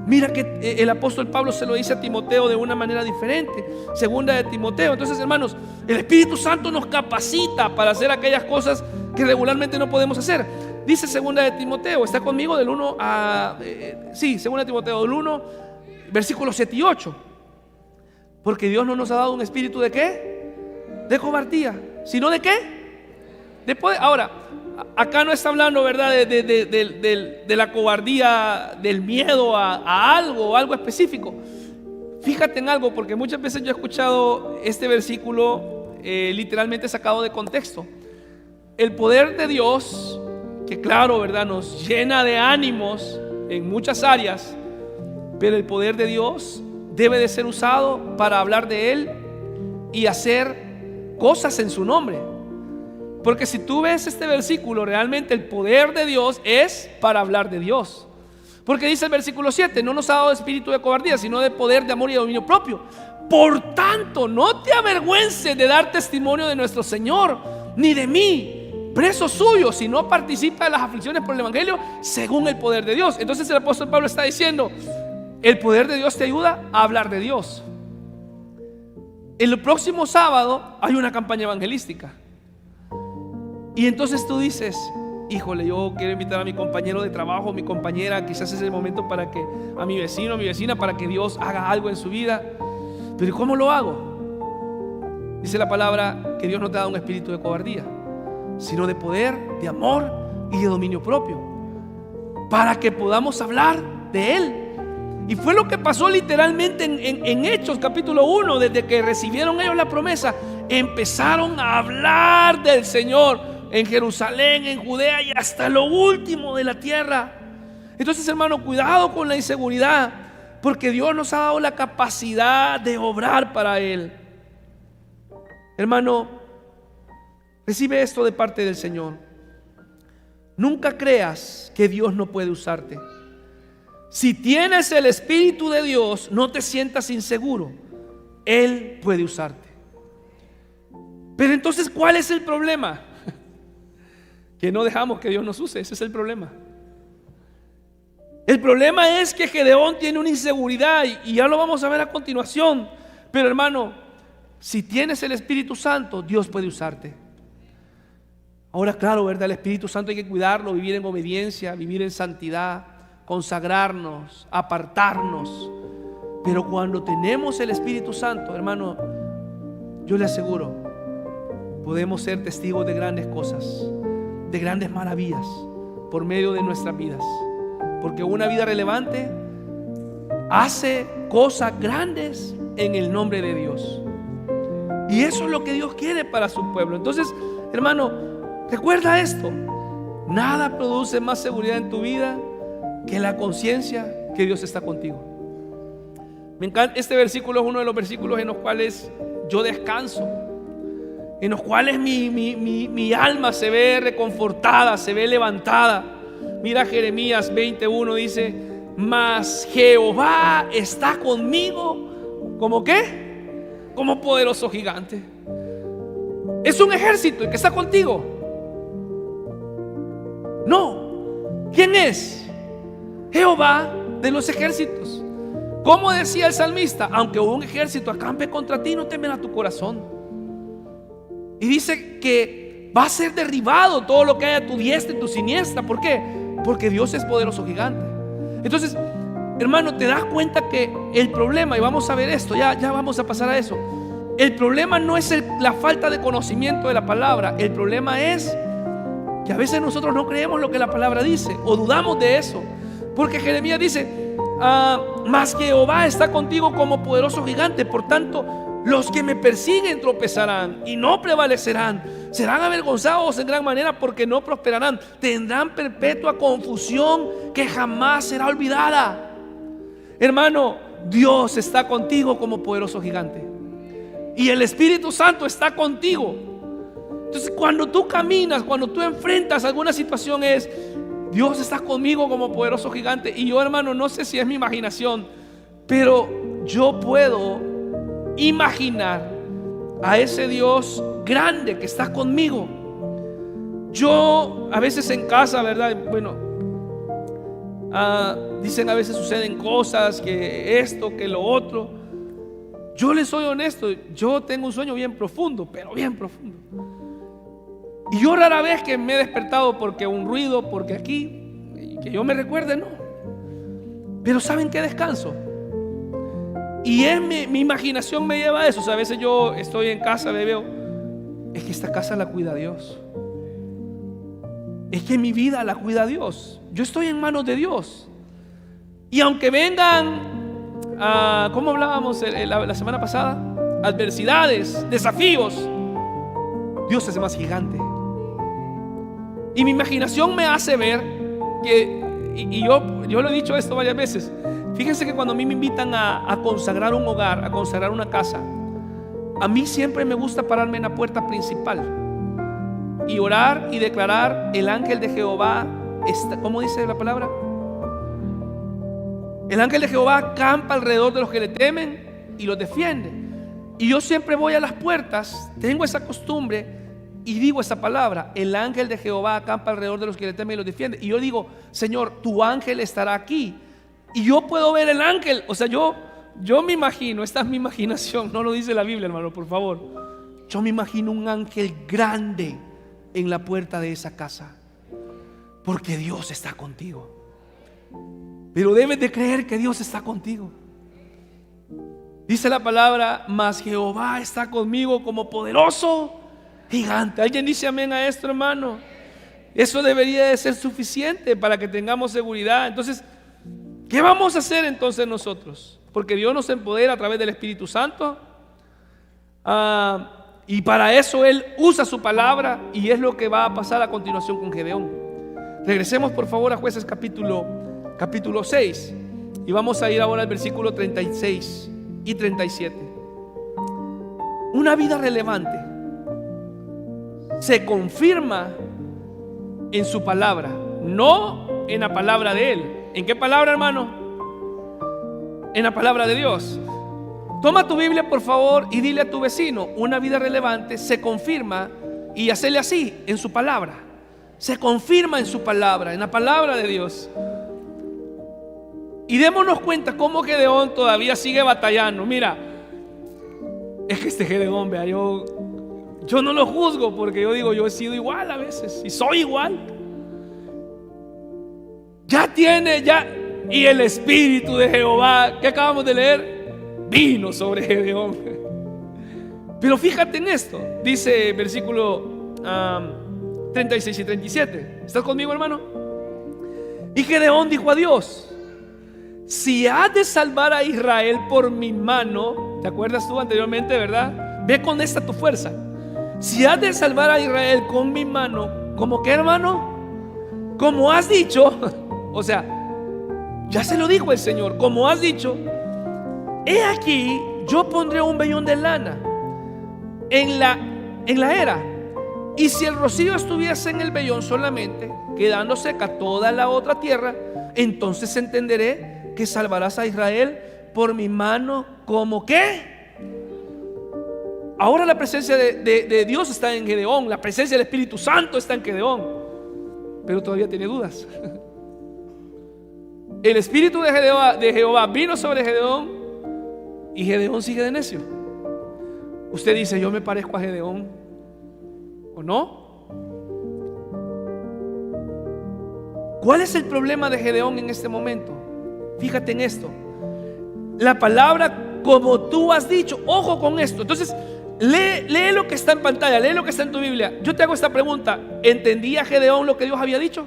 Mira que el apóstol Pablo se lo dice a Timoteo de una manera diferente. Segunda de Timoteo. Entonces, hermanos, el Espíritu Santo nos capacita para hacer aquellas cosas que regularmente no podemos hacer. Dice segunda de Timoteo, está conmigo del 1 a... segunda de Timoteo del 1, versículos 7 y 8. Porque Dios no nos ha dado un espíritu ¿de qué? De cobardía, sino ¿de qué? De poder. Ahora, acá no está hablando, ¿verdad?, de la cobardía, del miedo a algo específico. Fíjate en algo, porque muchas veces yo he escuchado este versículo literalmente sacado de contexto. El poder de Dios, que claro, ¿verdad?, nos llena de ánimos en muchas áreas, pero el poder de Dios debe de ser usado para hablar de Él y hacer cosas en su nombre. Porque si tú ves este versículo, realmente el poder de Dios es para hablar de Dios. Porque dice el versículo 7: no nos ha dado espíritu de cobardía, sino de poder, de amor y de dominio propio. Por tanto, no te avergüences de dar testimonio de nuestro Señor, ni de mí, preso suyo, si no participa de las aflicciones por el evangelio según el poder de Dios. Entonces el apóstol Pablo está diciendo: el poder de Dios te ayuda a hablar de Dios. El próximo sábado hay una campaña evangelística. Y entonces tú dices: híjole, yo quiero invitar a mi compañero de trabajo, mi compañera, quizás es el momento para que, a mi vecino, a mi vecina, para que Dios haga algo en su vida. Pero ¿cómo lo hago? Dice la palabra que Dios no te da un espíritu de cobardía, sino de poder, de amor y de dominio propio, para que podamos hablar de Él. Y fue lo que pasó literalmente en Hechos capítulo 1. Desde que recibieron ellos la promesa, empezaron a hablar del Señor en Jerusalén, en Judea y hasta lo último de la tierra. Entonces, hermano, cuidado con la inseguridad, porque Dios nos ha dado la capacidad de obrar para Él. Hermano, recibe esto de parte del Señor: nunca creas que Dios no puede usarte. Si tienes el Espíritu de Dios, no te sientas inseguro. Él puede usarte. Pero entonces, ¿cuál es el problema? Que no dejamos que Dios nos use. Ese es el problema. El problema es que Gedeón tiene una inseguridad, y ya lo vamos a ver a continuación. Pero hermano, si tienes el Espíritu Santo, Dios puede usarte. Ahora, claro, ¿verdad? El Espíritu Santo hay que cuidarlo, vivir en obediencia, vivir en santidad, consagrarnos, apartarnos. Pero cuando tenemos el Espíritu Santo, hermano, yo le aseguro, podemos ser testigos de grandes cosas, de grandes maravillas por medio de nuestras vidas. Porque una vida relevante hace cosas grandes en el nombre de Dios. Y eso es lo que Dios quiere para su pueblo. Entonces, hermano, recuerda esto: nada produce más seguridad en tu vida que la conciencia que Dios está contigo. Me encanta este versículo. Es uno de los versículos en los cuales yo descanso, en los cuales mi alma se ve reconfortada, se ve levantada. Mira Jeremías 21, dice: mas Jehová está conmigo. ¿Cómo qué? Como poderoso gigante. Es un ejército el que está contigo. No. ¿Quién es? Jehová de los ejércitos. Como decía el salmista: aunque un ejército acampe contra ti, no temerá tu corazón. Y dice que va a ser derribado todo lo que haya a tu diestra y tu siniestra. ¿Por qué? Porque Dios es poderoso gigante. Entonces, hermano, te das cuenta que el problema, y vamos a ver esto, ya vamos a pasar a eso. El problema no es la falta de conocimiento de la palabra. El problema es que a veces nosotros no creemos lo que la palabra dice, o dudamos de eso. Porque Jeremías dice: mas Jehová está contigo como poderoso gigante. Por tanto, los que me persiguen tropezarán y no prevalecerán. Serán avergonzados en gran manera, porque no prosperarán. Tendrán perpetua confusión que jamás será olvidada. Hermano, Dios está contigo como poderoso gigante, y el Espíritu Santo está contigo. Entonces, cuando tú caminas, cuando tú enfrentas alguna situación, es: Dios está conmigo como poderoso gigante. Y yo, hermano, no sé si es mi imaginación, pero yo puedo imaginar a ese Dios grande que está conmigo. Yo a veces en casa, ¿verdad? Bueno, dicen a veces suceden cosas, que esto, que lo otro. Yo les soy honesto, yo tengo un sueño bien profundo, pero bien profundo. Y yo rara vez que me he despertado porque un ruido, porque aquí, que yo me recuerde, no. Pero ¿saben qué? Descanso. Y mi imaginación me lleva a eso. O sea, a veces yo estoy en casa, veo, es que esta casa la cuida Dios. Es que mi vida la cuida Dios. Yo estoy en manos de Dios. Y aunque vengan, ¿cómo hablábamos la semana pasada? Adversidades, desafíos, Dios es más gigante. Y mi imaginación me hace ver que, y yo lo he dicho esto varias veces. Fíjense que cuando a mí me invitan a consagrar un hogar, a consagrar una casa, a mí siempre me gusta pararme en la puerta principal. y orar y declarar: el ángel de Jehová está, ¿cómo dice la palabra? El ángel de Jehová acampa alrededor de los que le temen y los defiende. Y yo siempre voy a las puertas, tengo esa costumbre y digo esa palabra: el ángel de Jehová acampa alrededor de los que le temen y los defiende. Y yo digo: Señor, tu ángel estará aquí. Y yo puedo ver el ángel. O sea, yo me imagino, esta es mi imaginación, no lo dice la Biblia, hermano, por favor. Yo me imagino un ángel grande en la puerta de esa casa, porque Dios está contigo. Pero debes de creer que Dios está contigo. Dice la palabra: mas Jehová está conmigo como poderoso gigante. ¿Alguien dice amén a esto, hermano? Eso debería de ser suficiente para que tengamos seguridad. Entonces, ¿qué vamos a hacer entonces nosotros? Porque Dios nos empodera a través del Espíritu Santo. Y para eso Él usa su palabra, y es lo que va a pasar a continuación con Gedeón. Regresemos por favor a Jueces capítulo 6, y vamos a ir ahora al versículo 36 y 37. Una vida relevante se confirma en su palabra, no en la palabra de Él. ¿En qué palabra, hermano? En la palabra de Dios. Toma tu Biblia por favor y dile a tu vecino: una vida relevante se confirma, y hacerle así, en su palabra. Se confirma en su palabra, en la palabra de Dios. Y démonos cuenta cómo Gedeón todavía sigue batallando. Mira, es que este Gedeón, vea, yo no lo juzgo, porque yo digo, yo he sido igual a veces y soy igual. Y el Espíritu de Jehová, que acabamos de leer, vino sobre Gedeón. Pero fíjate en esto, dice versículo 36 y 37. ¿Estás conmigo, hermano? Y Gedeón dijo a Dios: si has de salvar a Israel por mi mano, ¿te acuerdas tú anteriormente, verdad? Ve con esta tu fuerza. Si has de salvar a Israel con mi mano, ¿cómo qué, hermano? Como has dicho. O sea, ya se lo dijo el Señor: como has dicho, he aquí, yo pondré un vellón de lana en la era, y si el rocío estuviese en el vellón solamente, quedando seca toda la otra tierra, entonces entenderé que salvarás a Israel por mi mano. ¿Cómo qué? Ahora la presencia de Dios está en Gedeón, la presencia del Espíritu Santo está en Gedeón, pero todavía tiene dudas. El Espíritu de Jehová vino sobre Gedeón, y Gedeón sigue de necio. Usted dice: yo me parezco a Gedeón, ¿o no? ¿Cuál es el problema de Gedeón en este momento? Fíjate en esto. La palabra como tú has dicho, ojo con esto. Entonces lee lo que está en pantalla, lee lo que está en tu Biblia. Yo te hago esta pregunta: ¿entendía Gedeón lo que Dios había dicho?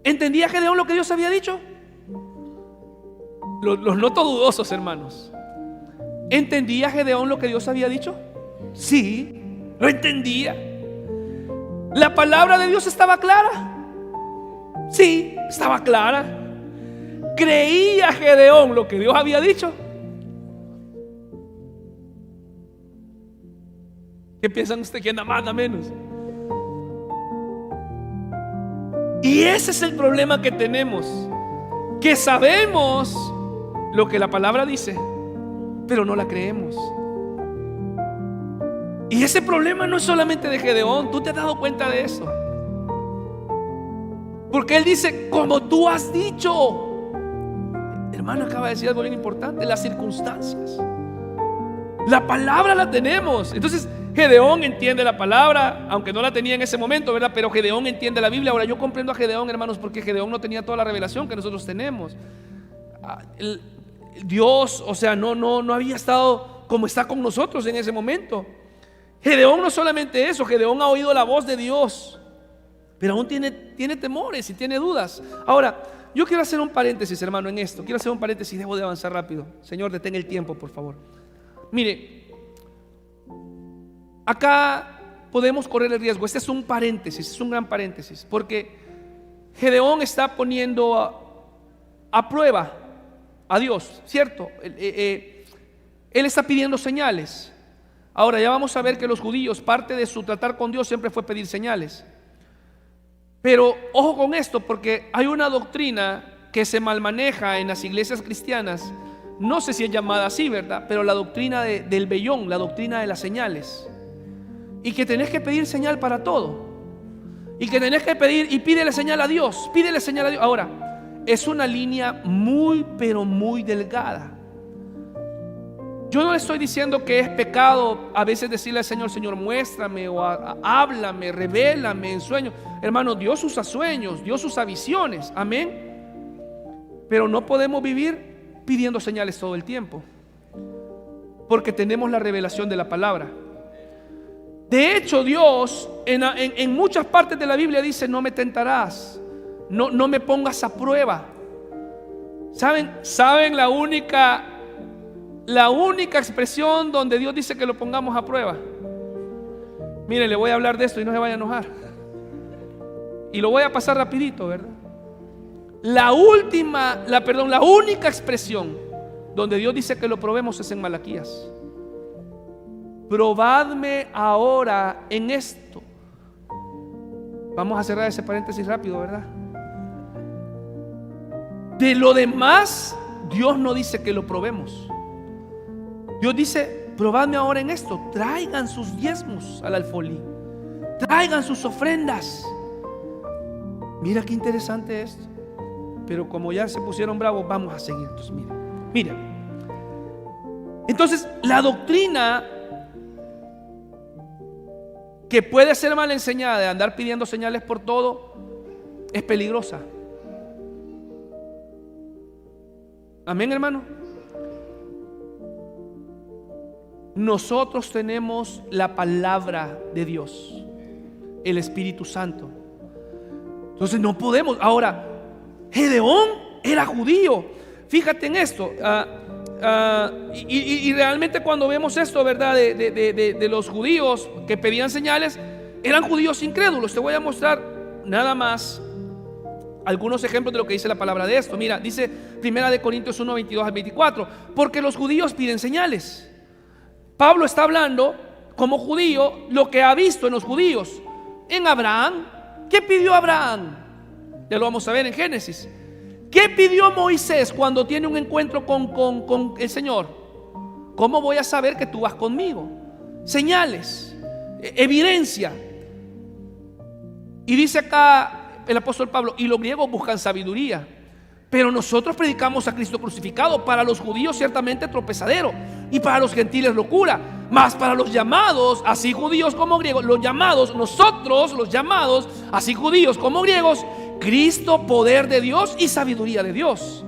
¿Entendía Gedeón lo que Dios había dicho? Los noto dudosos, hermanos. ¿Entendía Gedeón lo que Dios había dicho? Sí, lo entendía. ¿La palabra de Dios estaba clara? Sí, estaba clara. ¿Creía Gedeón lo que Dios había dicho? ¿Qué piensan ustedes? ¿Quién da más, da menos? Y ese es el problema que tenemos, que sabemos lo que la palabra dice, pero no la creemos. Y ese problema no es solamente de Gedeón. ¿Tú te has dado cuenta de eso? Porque él dice: como tú has dicho. Hermano, acaba de decir algo bien importante: las circunstancias. La palabra la tenemos. Entonces Gedeón entiende la palabra, aunque no la tenía en ese momento, ¿verdad? Pero Gedeón entiende la Biblia. Ahora, yo comprendo a Gedeón, hermanos, porque Gedeón no tenía toda la revelación que nosotros tenemos. Dios, o sea, no había estado como está con nosotros en ese momento. Gedeón no solamente eso, Gedeón ha oído la voz de Dios, pero aún tiene temores y tiene dudas. Ahora, yo quiero hacer un paréntesis, hermano, en esto. Quiero hacer un paréntesis, debo de avanzar rápido. Señor, detén el tiempo, por favor. Mire, acá podemos correr el riesgo. Este es un paréntesis, es un gran paréntesis, porque Gedeón está poniendo a prueba a Dios, ¿cierto? Él está pidiendo señales. Ahora ya vamos a ver que los judíos, parte de su tratar con Dios siempre fue pedir señales. Pero ojo con esto, porque hay una doctrina que se malmaneja en las iglesias cristianas. No sé si es llamada así, ¿verdad? Pero la doctrina del vellón, la doctrina de las señales. Y que tenés que pedir señal para todo. Y que tenés que pedir, y pídele señal a Dios, pídele señal a Dios. Ahora, es una línea muy, pero muy delgada. Yo no le estoy diciendo que es pecado a veces decirle al Señor: Señor, muéstrame, o háblame, revélame en sueños. Hermano, Dios usa sueños, Dios usa visiones, amén. Pero no podemos vivir pidiendo señales todo el tiempo, porque tenemos la revelación de la palabra. De hecho, Dios en muchas partes de la Biblia dice: no me tentarás, no me pongas a prueba. ¿Saben la única expresión donde Dios dice que lo pongamos a prueba? Mire, le voy a hablar de esto y no se vaya a enojar, y lo voy a pasar rapidito, ¿verdad? La única expresión donde Dios dice que lo probemos es en Malaquías. Probadme ahora en esto. Vamos a cerrar ese paréntesis rápido, ¿verdad? De lo demás, Dios no dice que lo probemos. Dios dice: probadme ahora en esto. Traigan sus diezmos al alfolí, traigan sus ofrendas. Mira qué interesante esto. Pero como ya se pusieron bravos, vamos a seguir. Entonces, mira. Entonces, la doctrina que puede ser mal enseñada de andar pidiendo señales por todo es peligrosa. Amén, hermano. Nosotros tenemos la palabra de Dios, el Espíritu Santo. Entonces no podemos. Ahora, Gedeón era judío. Fíjate en esto. Y realmente cuando vemos esto, ¿verdad? De los judíos que pedían señales, eran judíos incrédulos. Te voy a mostrar nada más algunos ejemplos de lo que dice la palabra de esto. Mira, dice 1 Corintios 1, 22 al 24: porque los judíos piden señales. Pablo está hablando como judío lo que ha visto en los judíos. En Abraham, ¿qué pidió Abraham? Ya lo vamos a ver en Génesis. ¿Qué pidió Moisés cuando tiene un encuentro con el Señor? ¿Cómo voy a saber que tú vas conmigo? Señales, evidencia. Y dice acá el apóstol Pablo: y los griegos buscan sabiduría, pero nosotros predicamos a Cristo crucificado, para los judíos ciertamente tropezadero, y para los gentiles locura, mas para los llamados, así judíos como griegos, nosotros los llamados, así judíos como griegos, Cristo, poder de Dios y sabiduría de Dios.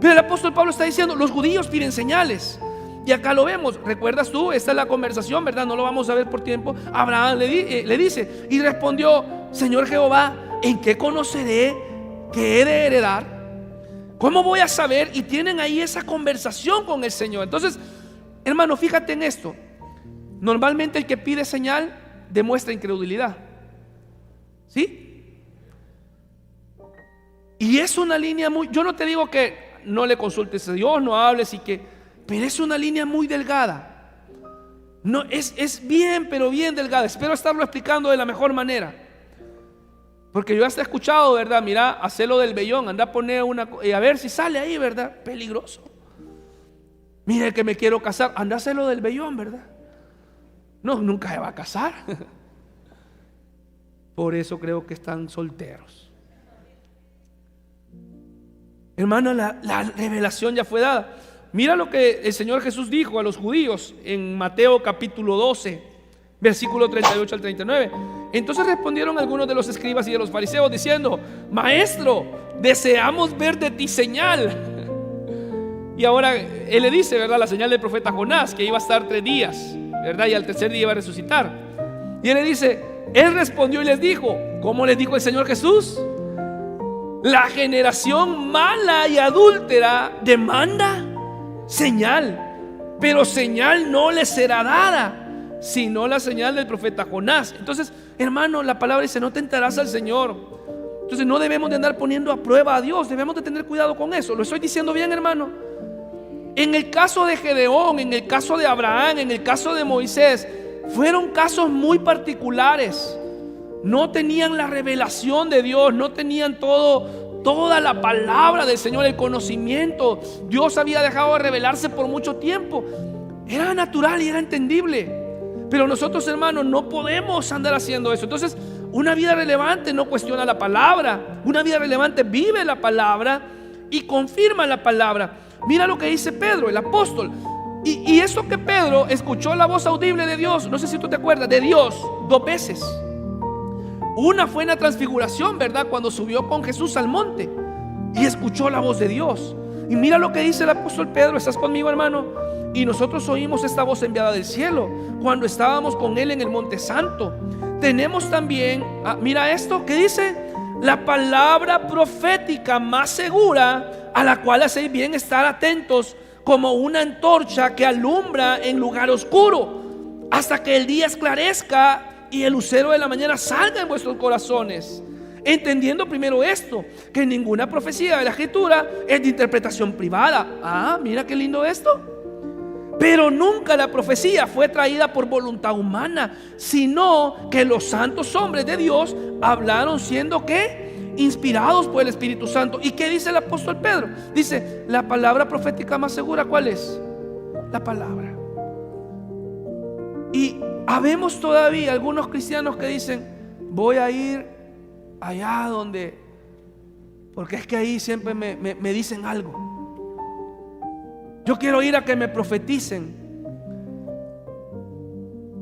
Pero el apóstol Pablo está diciendo: los judíos piden señales. Y acá lo vemos. ¿Recuerdas tú? Esta es la conversación, ¿verdad? No lo vamos a ver por tiempo. Abraham le dice, y respondió: Señor Jehová, ¿en qué conoceré que he de heredar? ¿Cómo voy a saber? Y tienen ahí esa conversación con el Señor. Entonces, hermano, fíjate en esto. Normalmente el que pide señal demuestra incredulidad, ¿sí? Y es una línea muy... Yo no te digo que no le consultes a Dios, no hables pero es una línea muy delgada. No, es bien, pero bien delgada. Espero estarlo explicando de la mejor manera, porque yo hasta he escuchado, ¿verdad? Mira, hacerlo del vellón, anda a poner a ver si sale ahí, ¿verdad? Peligroso. Mira, que me quiero casar, anda a hacerlo del vellón, ¿verdad? No, nunca se va a casar. Por eso creo que están solteros. Hermano, la revelación ya fue dada. Mira lo que el Señor Jesús dijo a los judíos en Mateo capítulo 12, versículo 38 al 39. Entonces respondieron algunos de los escribas y de los fariseos diciendo: Maestro, deseamos ver de ti señal. Y ahora él le dice, ¿verdad?, la señal del profeta Jonás, que iba a estar 3 días, ¿verdad? Y al tercer día iba a resucitar. Y él le dice, él respondió y les dijo, ¿cómo les dijo el Señor Jesús? La generación mala y adúltera demanda señal, pero señal no le será dada, sino la señal del profeta Jonás. Entonces, hermano, la palabra dice: no tentarás al Señor. Entonces no debemos de andar poniendo a prueba a Dios. Debemos de tener cuidado con eso. ¿Lo estoy diciendo bien, hermano? En el caso de Gedeón, en el caso de Abraham, en el caso de Moisés, fueron casos muy particulares. No tenían la revelación de Dios, no tenían toda la palabra del Señor, el conocimiento. Dios había dejado de revelarse por mucho tiempo. Era natural y era entendible. Pero nosotros, hermanos, no podemos andar haciendo eso. Entonces, una vida relevante no cuestiona la palabra. Una vida relevante vive la palabra y confirma la palabra. Mira lo que dice Pedro, el apóstol. Y eso que Pedro escuchó la voz audible de Dios, no sé si tú te acuerdas, de Dios 2 veces. Una fue en la transfiguración, ¿verdad? Cuando subió con Jesús al monte y escuchó la voz de Dios. Y mira lo que dice el apóstol Pedro. ¿Estás conmigo, hermano? Y nosotros oímos esta voz enviada del cielo cuando estábamos con él en el monte santo. Tenemos también, mira esto que dice: la palabra profética más segura, a la cual hacéis bien estar atentos, como una antorcha que alumbra en lugar oscuro, hasta que el día esclarezca y el lucero de la mañana salga en vuestros corazones. Entendiendo primero esto, que ninguna profecía de la Escritura es de interpretación privada. Mira qué lindo esto. Pero nunca la profecía fue traída por voluntad humana, sino que los santos hombres de Dios hablaron siendo ¿qué? Inspirados por el Espíritu Santo. ¿Y qué dice el apóstol Pedro? Dice: la palabra profética más segura, ¿cuál es? La palabra. Y habemos todavía algunos cristianos que dicen: voy a ir allá donde, porque es que ahí siempre me dicen algo. Yo quiero ir a que me profeticen.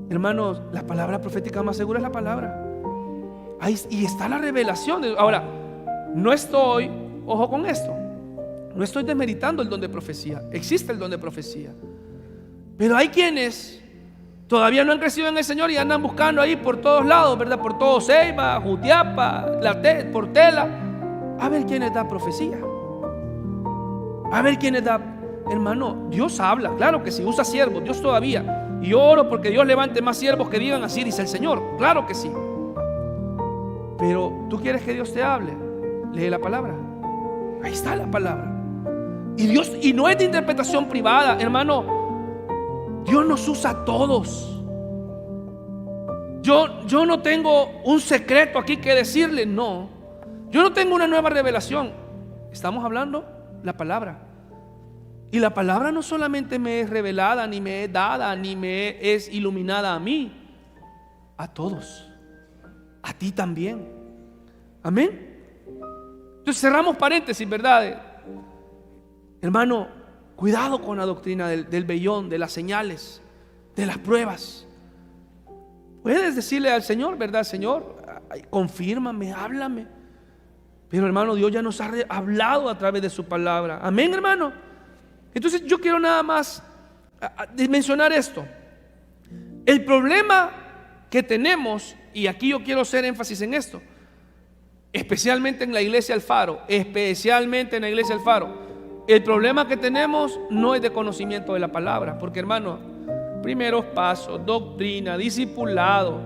Hermanos, la palabra profética más segura es la palabra. Ahí, y está la revelación. Ahora, no estoy, ojo con esto, no estoy desmeritando el don de profecía. Existe el don de profecía. Pero hay quienes todavía no han crecido en el Señor y andan buscando ahí por todos lados, ¿verdad? Por todo Ceiba, Jutiapa, Portela, a ver quiénes da profecía, a ver quiénes da. Hermano, Dios habla, claro que sí, usa siervos, Dios todavía. Y oro porque Dios levante más siervos que digan así dice el Señor, claro que sí. Pero tú quieres que Dios te hable, lee la palabra. Ahí está la palabra. Y Dios, y no es de interpretación privada, hermano. Dios nos usa a todos. Yo no tengo un secreto aquí que decirle, no. Yo no tengo una nueva revelación. Estamos hablando la palabra. Y la palabra no solamente me es revelada, ni me es dada, ni me es iluminada a mí, a todos, a ti también. Amén. Entonces cerramos paréntesis, ¿verdad? Hermano, cuidado con la doctrina del vellón, de las señales, de las pruebas. Puedes decirle al Señor, ¿verdad? Señor, confírmame, háblame. Pero hermano, Dios ya nos ha hablado a través de su palabra. Amén, hermano. Entonces yo quiero nada más mencionar esto. El problema que tenemos, y aquí yo quiero hacer énfasis en esto, especialmente en la iglesia Alfaro, el problema que tenemos no es de conocimiento de la palabra, porque hermano, primeros pasos, doctrina, discipulado,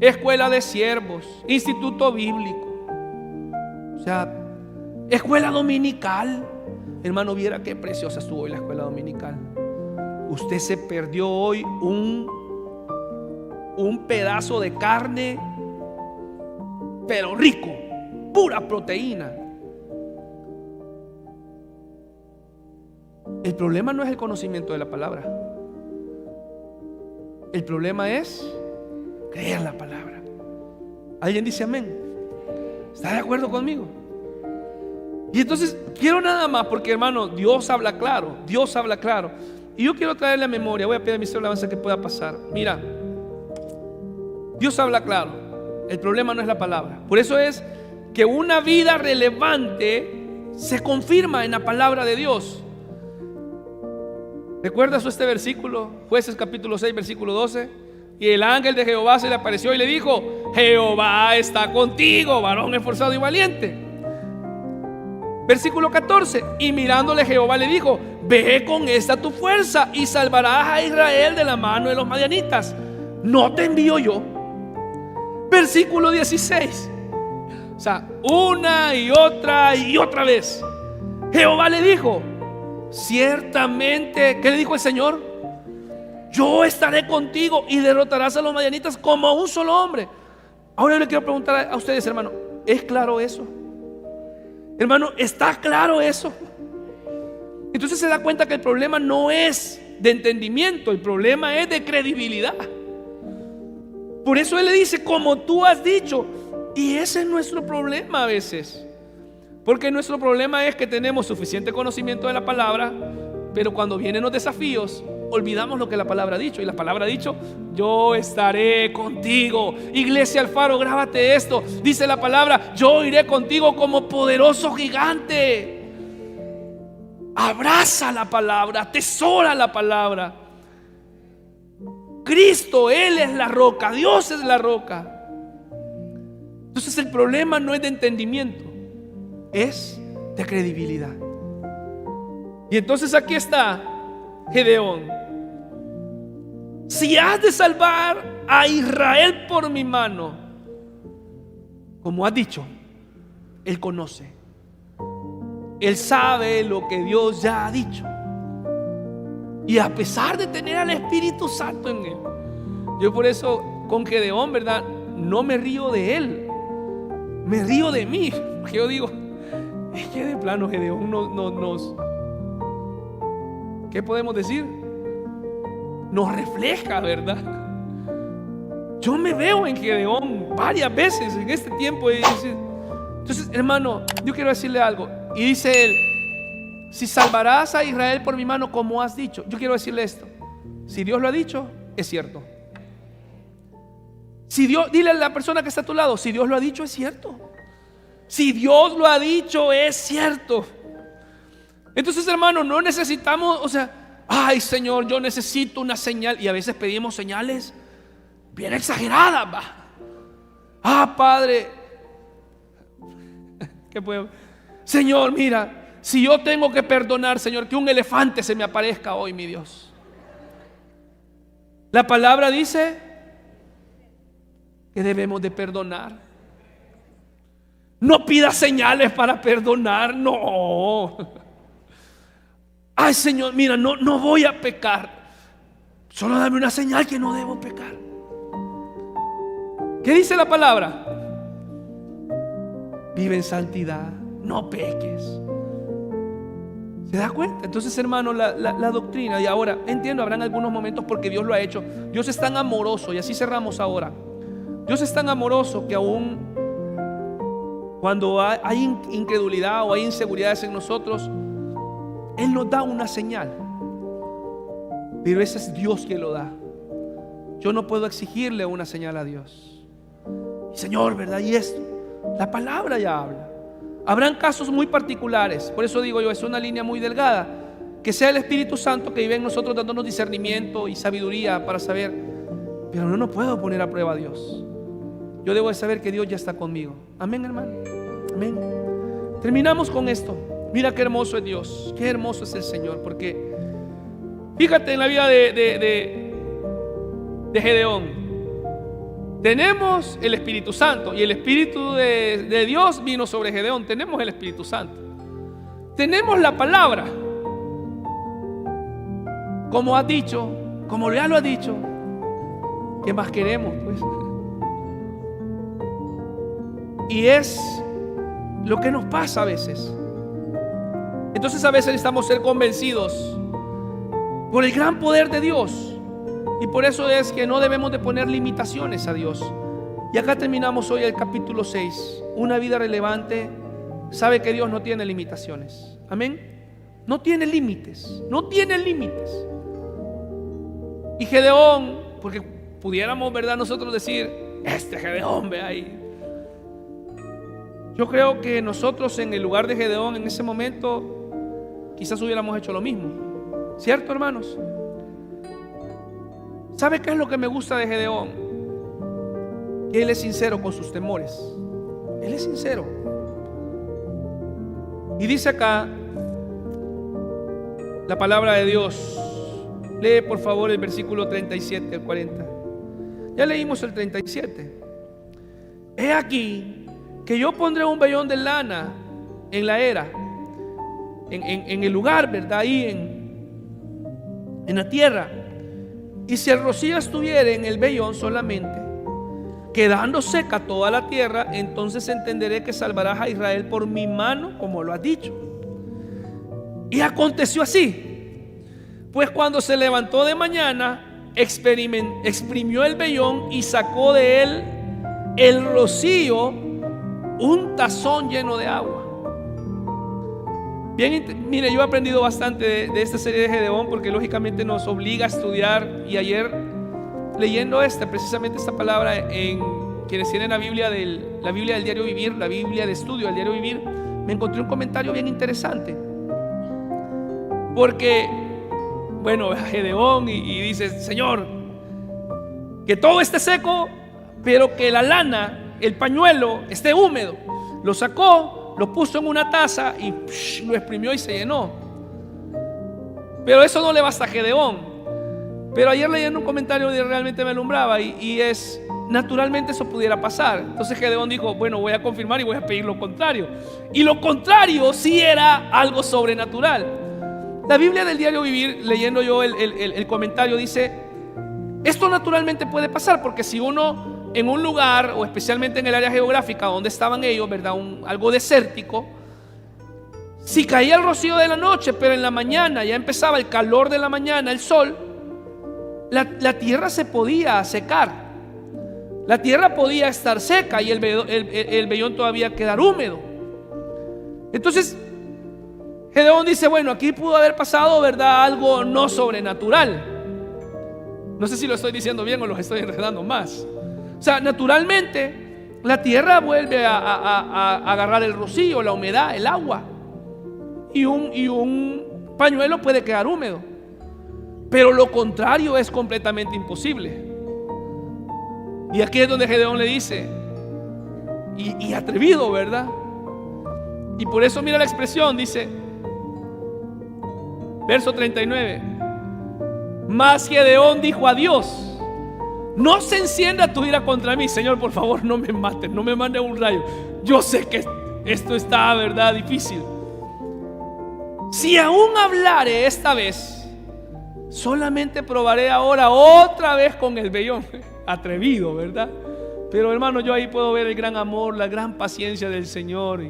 escuela de siervos, instituto bíblico, o sea, escuela dominical. Hermano, viera qué preciosa estuvo hoy la escuela dominical. Usted se perdió hoy un pedazo de carne, pero rico, pura proteína. El problema no es el conocimiento de la palabra. El problema es creer la palabra. ¿Alguien dice amén? ¿Está de acuerdo conmigo? Y entonces quiero nada más, porque hermano, Dios habla claro. Y yo quiero traerle a memoria, voy a pedir a mi Señor alabanza que pueda pasar. Mira, Dios habla claro. El problema no es la palabra. Por eso es que una vida relevante se confirma en la palabra de Dios. ¿Recuerdas este versículo? Jueces capítulo 6, versículo 12. Y el ángel de Jehová se le apareció y le dijo: Jehová está contigo, varón esforzado y valiente. Versículo 14. Y mirándole Jehová le dijo: ve con esta tu fuerza y salvarás a Israel de la mano de los madianitas. ¿No te envío yo? Versículo 16. O sea, una y otra vez Jehová le dijo: ciertamente, ¿qué le dijo el Señor? Yo estaré contigo y derrotarás a los madianitas como un solo hombre. Ahora yo le quiero preguntar a ustedes, hermano, ¿es claro eso? Hermano, ¿está claro eso? Entonces se da cuenta que el problema no es de entendimiento, el problema es de credibilidad. Por eso Él le dice, como tú has dicho. Y ese es nuestro problema a veces. Porque nuestro problema es que tenemos suficiente conocimiento de la palabra, pero cuando vienen los desafíos, olvidamos lo que la palabra ha dicho. Y la palabra ha dicho, yo estaré contigo. Iglesia Alfaro, grábate esto. Dice la palabra, yo iré contigo como poderoso gigante. Abraza la palabra, atesora la palabra. Cristo, Él es la roca, Dios es la roca. Entonces el problema no es de entendimiento, es de credibilidad. Y entonces aquí está Gedeón. Si has de salvar a Israel por mi mano, como has dicho, Él conoce, Él sabe lo que Dios ya ha dicho. Y a pesar de tener al Espíritu Santo en Él, yo por eso con Gedeón, ¿verdad? No me río de él, me río de mí. Porque yo digo, es que de plano Gedeón nos ¿qué podemos decir? Nos refleja, ¿verdad? Yo me veo en Gedeón varias veces en este tiempo. Entonces, hermano, yo quiero decirle algo. Y dice él, si salvarás a Israel por mi mano, como has dicho. Yo quiero decirle esto: si Dios lo ha dicho, es cierto. Si Dios, dile a la persona que está a tu lado, si Dios lo ha dicho, es cierto. Si Dios lo ha dicho, es cierto. Entonces, hermano, no necesitamos, ay Señor, yo necesito una señal. Y a veces pedimos señales bien exageradas, va. Padre, ¿qué puedo? Señor, mira, si yo tengo que perdonar, Señor, que un elefante se me aparezca hoy, mi Dios. La palabra dice que debemos de perdonar. No pidas señales para perdonar, no. Ay Señor, mira, no voy a pecar. Solo dame una señal que no debo pecar. ¿Qué dice la palabra? Vive en santidad, no peques. ¿Se da cuenta? Entonces, hermano, la doctrina, y ahora entiendo, habrán algunos momentos porque Dios lo ha hecho. Dios es tan amoroso, y así cerramos ahora. Dios es tan amoroso que aún cuando hay incredulidad o hay inseguridades en nosotros, Él nos da una señal. Pero ese es Dios quien lo da. Yo no puedo exigirle una señal a Dios. Señor, ¿verdad? Y esto, la palabra ya habla. Habrán casos muy particulares. Por eso digo yo, es una línea muy delgada. Que sea el Espíritu Santo que vive en nosotros dándonos discernimiento y sabiduría para saber. Pero no puedo poner a prueba a Dios. Yo debo de saber que Dios ya está conmigo. Amén, hermano. Amén. Terminamos con esto. Mira qué hermoso es Dios, qué hermoso es el Señor. Porque fíjate en la vida de Gedeón. Tenemos el Espíritu Santo, y el Espíritu de Dios vino sobre Gedeón. Tenemos el Espíritu Santo. Tenemos la palabra. Como has dicho, como ya lo ha dicho, ¿qué más queremos, pues? Y es lo que nos pasa a veces. Entonces a veces necesitamos ser convencidos por el gran poder de Dios. Y por eso es que no debemos de poner limitaciones a Dios. Y acá terminamos hoy el capítulo 6. Una vida relevante sabe que Dios no tiene limitaciones. Amén. No tiene límites. No tiene límites. Y Gedeón, porque pudiéramos, ¿verdad?, nosotros decir, este Gedeón, ve ahí. Yo creo que nosotros en el lugar de Gedeón en ese momento quizás hubiéramos hecho lo mismo. ¿Cierto, hermanos? ¿Sabe qué es lo que me gusta de Gedeón? Que él es sincero con sus temores. Él es sincero. Y dice acá la palabra de Dios. Lee por favor el versículo 37 al 40. Ya leímos el 37. He aquí que yo pondré un vellón de lana en la era en el lugar, ¿verdad? Ahí en la tierra. Y si el rocío estuviera en el vellón solamente, quedando seca toda la tierra, entonces entenderé que salvarás a Israel por mi mano, como lo has dicho. Y aconteció así, pues cuando se levantó de mañana, exprimió el vellón y sacó de él el rocío, un tazón lleno de agua. Bien, mire, yo he aprendido bastante de esta serie de Gedeón, porque lógicamente nos obliga a estudiar. Y ayer, leyendo precisamente esta palabra en quienes tienen la Biblia del Diario Vivir, la Biblia de estudio del Diario Vivir, me encontré un comentario bien interesante. Porque, bueno, Gedeón y dice: Señor, que todo esté seco, pero que la lana, el pañuelo, esté húmedo. Lo sacó, lo puso en una taza y lo exprimió y se llenó. Pero eso no le basta a Gedeón. Pero ayer leyendo un comentario realmente me alumbraba, y es: naturalmente eso pudiera pasar. Entonces Gedeón dijo: bueno, voy a confirmar y voy a pedir lo contrario. Y lo contrario sí era algo sobrenatural. La Biblia del Diario Vivir, leyendo yo el comentario, dice: esto naturalmente puede pasar, porque si uno en un lugar, o especialmente en el área geográfica donde estaban ellos, ¿verdad? Algo desértico, si caía el rocío de la noche, pero en la mañana ya empezaba el calor de la mañana, el sol, la tierra se podía secar, la tierra podía estar seca y el vellón todavía quedar húmedo. Entonces Gedeón dice: bueno, aquí pudo haber pasado, ¿verdad?, algo no sobrenatural. No sé si lo estoy diciendo bien o los estoy enredando más. O sea, naturalmente la tierra vuelve a agarrar el rocío, la humedad, el agua, y un pañuelo puede quedar húmedo. Pero lo contrario es completamente imposible. Y aquí es donde Gedeón le dice, y atrevido, ¿verdad? Y por eso mira la expresión, dice, verso 39: mas Gedeón dijo a Dios: no se encienda tu ira contra mí. Señor, por favor, no me mates, no me mande un rayo. Yo sé que esto está, ¿verdad?, difícil. Si aún hablare esta vez, solamente probaré ahora otra vez con el vellón. Atrevido, ¿verdad? Pero hermano, yo ahí puedo ver el gran amor, la gran paciencia del Señor.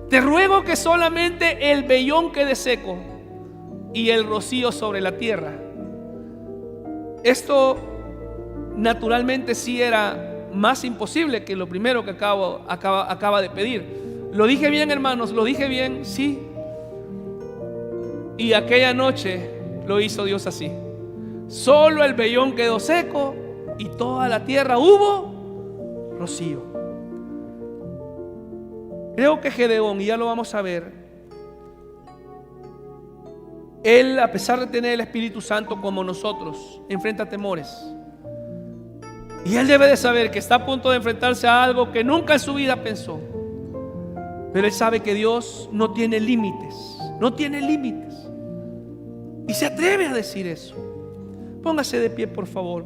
Te ruego que solamente el vellón quede seco y el rocío sobre la tierra. Esto naturalmente sí era más imposible que lo primero que acaba de pedir. ¿Lo dije bien, hermanos? ¿Lo dije bien? Sí. Y aquella noche lo hizo Dios así. Solo el vellón quedó seco y toda la tierra hubo rocío. Creo que Gedeón, y ya lo vamos a ver, él, a pesar de tener el Espíritu Santo como nosotros, enfrenta temores. Y él debe de saber que está a punto de enfrentarse a algo que nunca en su vida pensó. Pero él sabe que Dios no tiene límites. No tiene límites. Y se atreve a decir eso. Póngase de pie, por favor.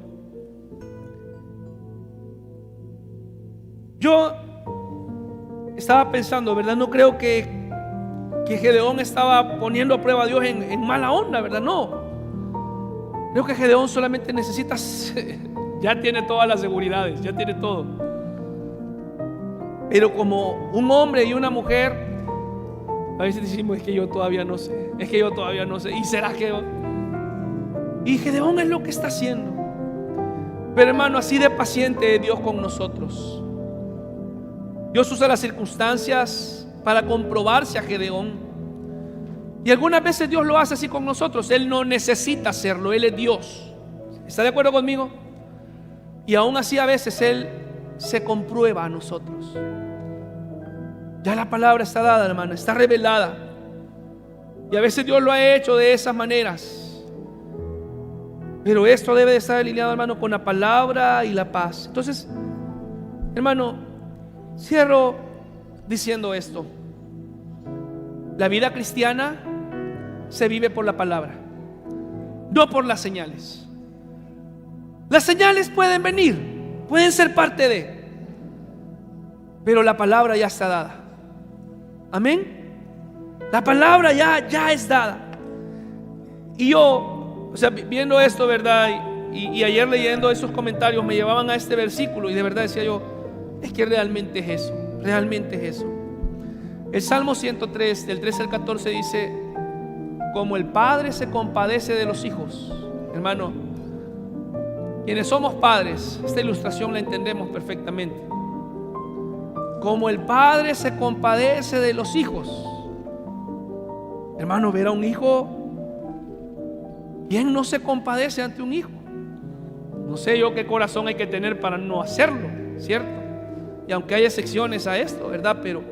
Yo estaba pensando, ¿verdad? No creo que Gedeón estaba poniendo a prueba a Dios en mala onda, ¿verdad? No. Creo que Gedeón solamente necesita, ya tiene todas las seguridades, ya tiene todo. Pero como un hombre y una mujer, a veces decimos: es que yo todavía no sé, es que yo todavía no sé. ¿Y será que? Y Gedeón es lo que está haciendo. Pero hermano, así de paciente es Dios con nosotros. Dios usa las circunstancias para comprobarse a Gedeón. Y algunas veces Dios lo hace así con nosotros. Él no necesita hacerlo, Él es Dios. ¿Está de acuerdo conmigo? Y aún así a veces Él se comprueba a nosotros. Ya la palabra está dada, hermano, está revelada. Y a veces Dios lo ha hecho de esas maneras. Pero esto debe de estar alineado, hermano, con la palabra y la paz. Entonces, hermano, cierro diciendo esto: la vida cristiana se vive por la palabra, no por las señales. Las señales pueden venir, pueden ser parte de, pero la palabra ya está dada. Amén. La palabra ya es dada. Y yo, o sea, viendo esto, ¿verdad? Y ayer leyendo esos comentarios me llevaban a este versículo y de verdad decía yo, es que realmente es eso, realmente es eso. El Salmo 103, del 13 al 14 dice, como el Padre se compadece de los hijos. Hermano, quienes somos padres, esta ilustración la entendemos perfectamente. Como el Padre se compadece de los hijos. Hermano, ver a un hijo, ¿quién no se compadece ante un hijo? No sé yo qué corazón hay que tener para no hacerlo, ¿cierto? Y aunque hay excepciones a esto, ¿verdad? Pero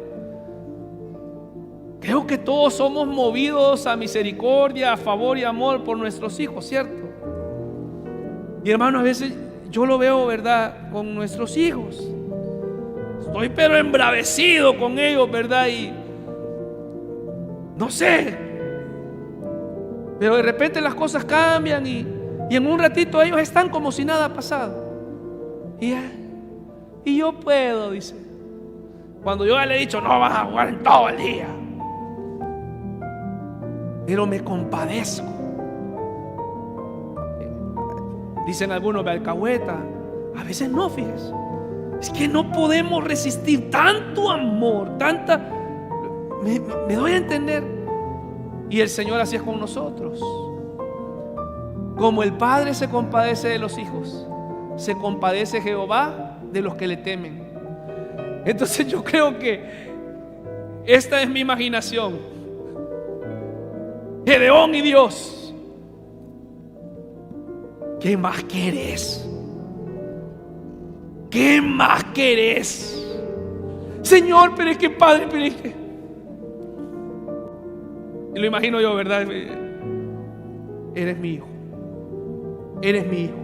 creo que todos somos movidos a misericordia, a favor y amor por nuestros hijos, ¿cierto? Y hermano, a veces yo lo veo, ¿verdad? Con nuestros hijos. Estoy pero embravecido con ellos, ¿verdad? Y no sé, pero de repente las cosas cambian y en un ratito ellos están como si nada ha pasado. Y yo puedo, dice. Cuando yo ya le he dicho, no vas a jugar en todo el día. Pero me compadezco. Dicen algunos, ve alcahueta. A veces no, fíjese. Es que no podemos resistir tanto amor, tanta... Me doy a entender. Y el Señor así es con nosotros. Como el Padre se compadece de los hijos, se compadece Jehová de los que le temen. Entonces yo creo que esta es mi imaginación. Gedeón y Dios, ¿qué más querés? ¿Qué más querés? Señor, pero es que Padre, pero es que... Y lo imagino yo, ¿verdad? Eres mi hijo. Eres mi hijo.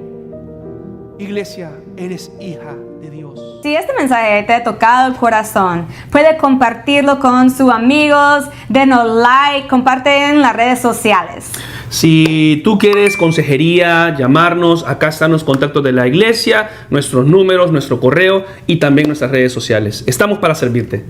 Iglesia, eres hija de Dios. Si este mensaje te ha tocado el corazón, puede compartirlo con sus amigos, denos like, comparte en las redes sociales. Si tú quieres consejería, llamarnos, acá están los contactos de la iglesia, nuestros números, nuestro correo y también nuestras redes sociales. Estamos para servirte.